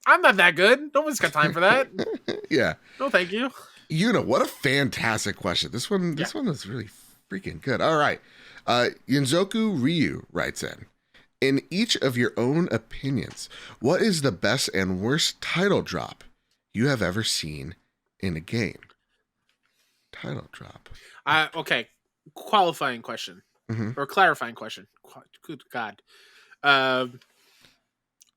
I'm not that good. Nobody's got time for that. Yeah. No, thank you. You know, what a fantastic question. This one is really freaking good. All right. Yinzoku Ryu writes in each of your own opinions, what is the best and worst title drop you have ever seen in a game? Title drop. Okay. Qualifying question. Or clarifying question. Good God.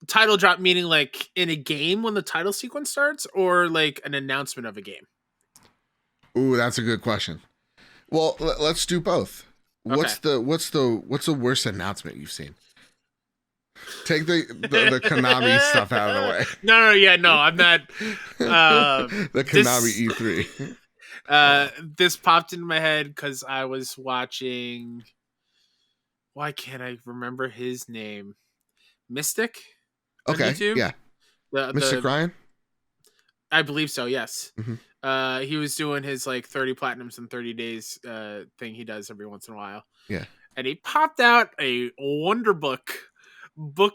Title drop meaning like in a game when the title sequence starts, or like an announcement of a game? Ooh, that's a good question. Well, let's do both. Okay. What's the worst announcement you've seen? Take the Konami stuff out of the way. No, I'm not. The Konami E3. This popped into my head because I was watching. Why can't I remember his name? Mystic. Okay. YouTube? Yeah. Mystic Ryan. I believe so. Yes. He was doing his like 30 platinums in 30 days thing he does every once in a while. Yeah. And he popped out a Wonder Book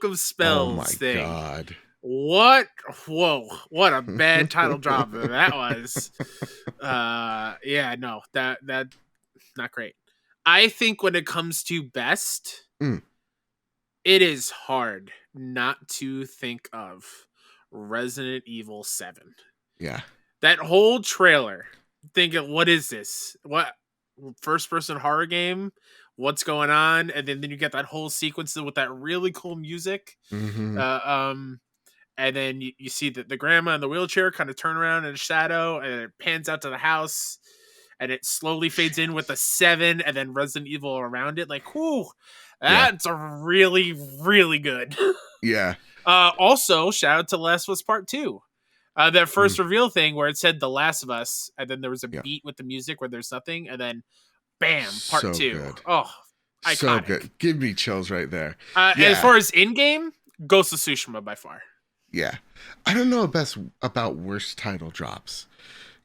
of Spells thing. Oh my God. What? Whoa. What a bad title drop that was. Yeah, no, that not great. I think when it comes to best, it is hard not to think of Resident Evil 7. Yeah. That whole trailer, thinking, what is this? What first person horror game? What's going on? And then you get that whole sequence with that really cool music. And then you see the grandma in the wheelchair kind of turn around in a shadow, and it pans out to the house, and it slowly fades in with a 7, and then Resident Evil around it. Like, whoo, that's a really, really good. Yeah. Also, shout out to Last of Us Part 2. That first reveal thing where it said The Last of Us, and then there was a beat with the music where there's nothing, and then bam, part 2. Good. Oh, iconic. So good. Give me chills right there. As far as in-game, Ghost of Tsushima by far. Yeah. I don't know about worst title drops.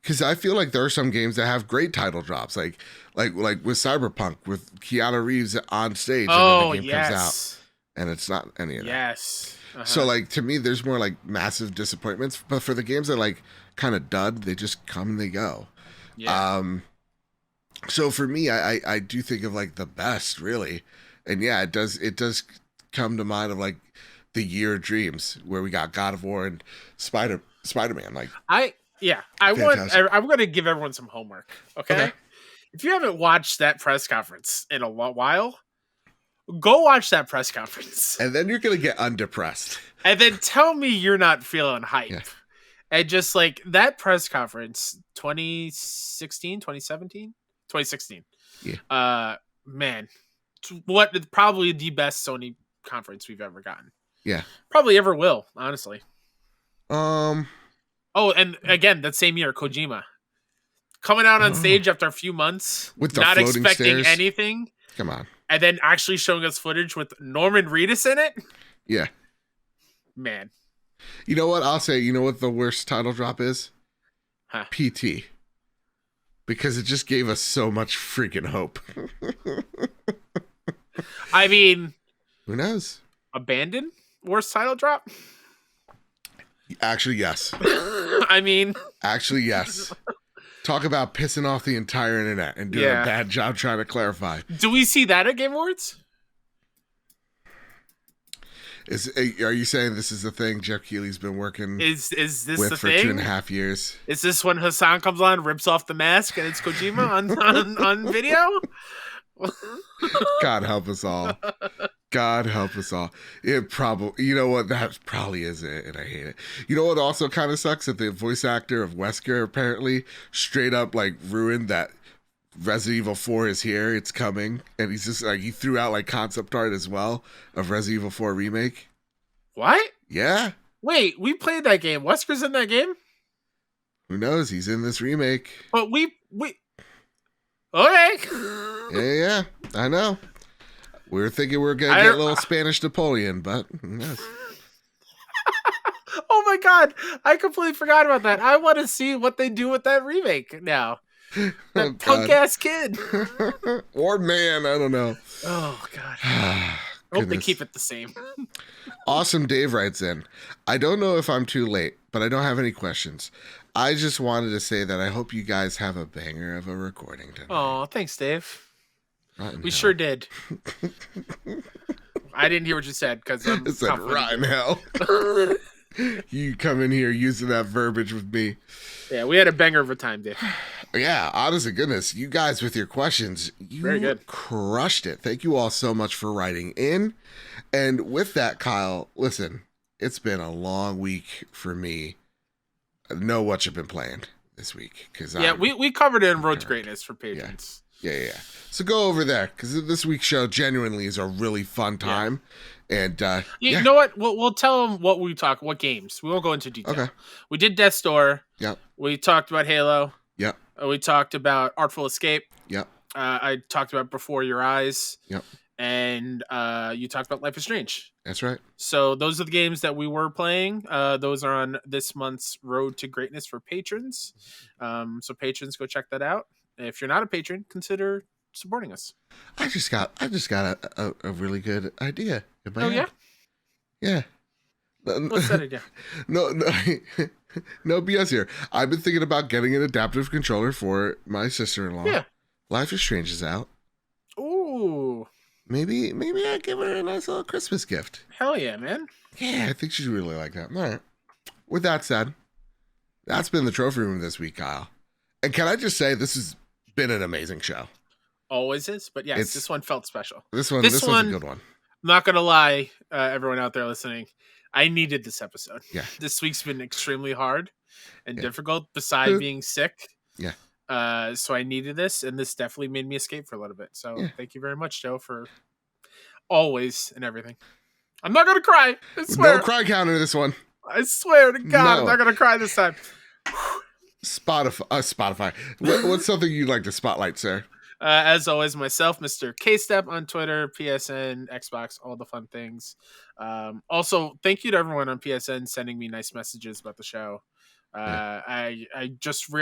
Because I feel like there are some games that have great title drops. Like with Cyberpunk, with Keanu Reeves on stage, and then the game comes out. And it's not any of that. Yes. So like to me, there's more like massive disappointments. But for the games that like kind of dud, they just come and they go. Yeah. So for me, I do think of like the best, really. And yeah, it does come to mind of like the Year of Dreams, where we got God of War and Spider-Man. Like I'm going to give everyone some homework. Okay. If you haven't watched that press conference in a while, go watch that press conference. And then you're going to get undepressed. And then tell me you're not feeling hype. Yeah. And just like that press conference, 2016, 2017, 2016. Yeah. Man, what probably the best Sony conference we've ever gotten. Yeah. Probably ever will, honestly. Oh, and again, that same year, Kojima coming out on stage after a few months, with the not expecting stairs. anything. Come on. And then actually showing us footage with Norman Reedus in it. Yeah. Man. You know what? I'll say, you know what the worst title drop is? PT. Because it just gave us so much freaking hope. I mean, who knows? Abandon? Worst title drop? Actually, yes. I mean, actually, yes. Talk about pissing off the entire internet and doing a bad job trying to clarify. Do we see that at Game Awards? Are you saying this is the thing Jeff Keighley's been working is this with the for thing? 2.5 years? Is this when Hassan comes on, rips off the mask, and it's Kojima on video? God help us all. God help us all. It probably, you know what, that probably is it, and I hate it. You know what also kind of sucks? That the voice actor of Wesker apparently straight up like ruined that Resident Evil 4 is here, it's coming, and he's just like, he threw out like concept art as well of Resident Evil 4 Remake. What? Yeah. Wait, we played that game. Wesker's in that game? Who knows? He's in this remake. But we okay. Yeah, I know. We were thinking we were going to get a little Spanish Napoleon, but who knows? Oh my god, I completely forgot about that. I want to see what they do with that remake now. That punk-ass kid. Or man, I don't know. Oh god. I hope they keep it the same. Awesome Dave writes in, I don't know if I'm too late, but I don't have any questions. I just wanted to say that I hope you guys have a banger of a recording tonight. Oh, thanks, Dave. We sure did. I didn't hear what you said because I'm said rotten hell. You come in here using that verbiage with me. Yeah, we had a banger of a time, Dave. Yeah, honest to goodness, you guys with your questions, you very good. Crushed it. Thank you all so much for writing in. And with that, Kyle, listen, it's been a long week for me. I know what you've been playing this week. We covered it in Road to Greatness for patrons. Yeah. So go over there, because this week's show genuinely is a really fun time. Yeah. And you know what? We'll tell them what games. We won't go into detail. Okay. We did Death's Door. Yep. We talked about Halo. Yep. We talked about Artful Escape. Yep. I talked about Before Your Eyes. Yep. And you talked about Life is Strange. That's right. So those are the games that we were playing. Those are on this month's Road to Greatness for patrons. So patrons, go check that out. If you're not a patron, consider supporting us. I just got a really good idea. Yeah? Yeah. What's that idea? No BS here. I've been thinking about getting an adaptive controller for my sister-in-law. Yeah. Life is Strange is out. Ooh. Maybe I give her a nice little Christmas gift. Hell yeah, man. Yeah, I think she'd really like that. All right. With that said, that's been the Trophy Room this week, Kyle. And can I just say, this has been an amazing show. Always is, but yes, this one felt special. This one's a good one. I'm not going to lie, everyone out there listening. I needed this episode. Yeah. This week's been extremely hard and difficult, besides being sick. Yeah. So I needed this, and this definitely made me escape for a little bit. So thank you very much, Joe, for always and everything. I'm not going to cry. I swear. No cry counter this one. I swear to God, I'm not going to cry this time. Spotify. What's something you'd like to spotlight, sir? As always, myself, Mr. K-Step on Twitter, PSN, Xbox, all the fun things. Also, thank you to everyone on PSN sending me nice messages about the show. I just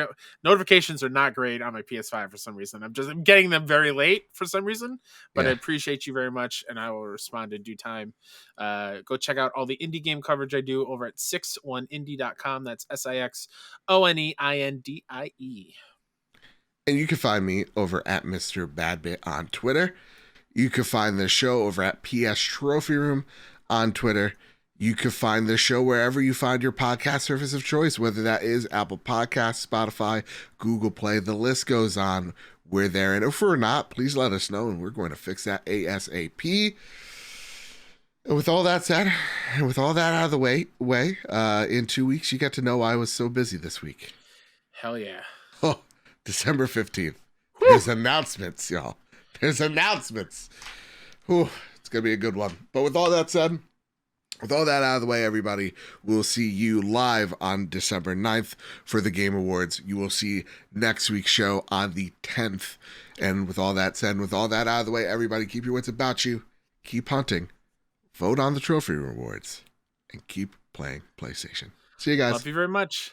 notifications are not great on my PS5 for some reason. I'm getting them very late for some reason, but I appreciate you very much, and I will respond in due time. Go check out all the indie game coverage I do over at 61indie.com. That's SIXONEINDIE. And you can find me over at Mr. Badbit on Twitter. You can find the show over at PS Trophy Room on Twitter. You can find the show wherever you find your podcast service of choice, whether that is Apple Podcasts, Spotify, Google Play. The list goes on. We're there. And if we're not, please let us know, and we're going to fix that ASAP. And with all that said, and with all that out of the way, in 2 weeks, you get to know why I was so busy this week. Hell yeah. Oh, December 15th. Woo! There's announcements, y'all. There's announcements. Whew, it's going to be a good one. But with all that said, with all that out of the way, everybody, we'll see you live on December 9th for the Game Awards. You will see next week's show on the 10th. And with all that said, with all that out of the way, everybody, keep your wits about you. Keep hunting. Vote on the Trophy Rewards. And keep playing PlayStation. See you guys. Love you very much.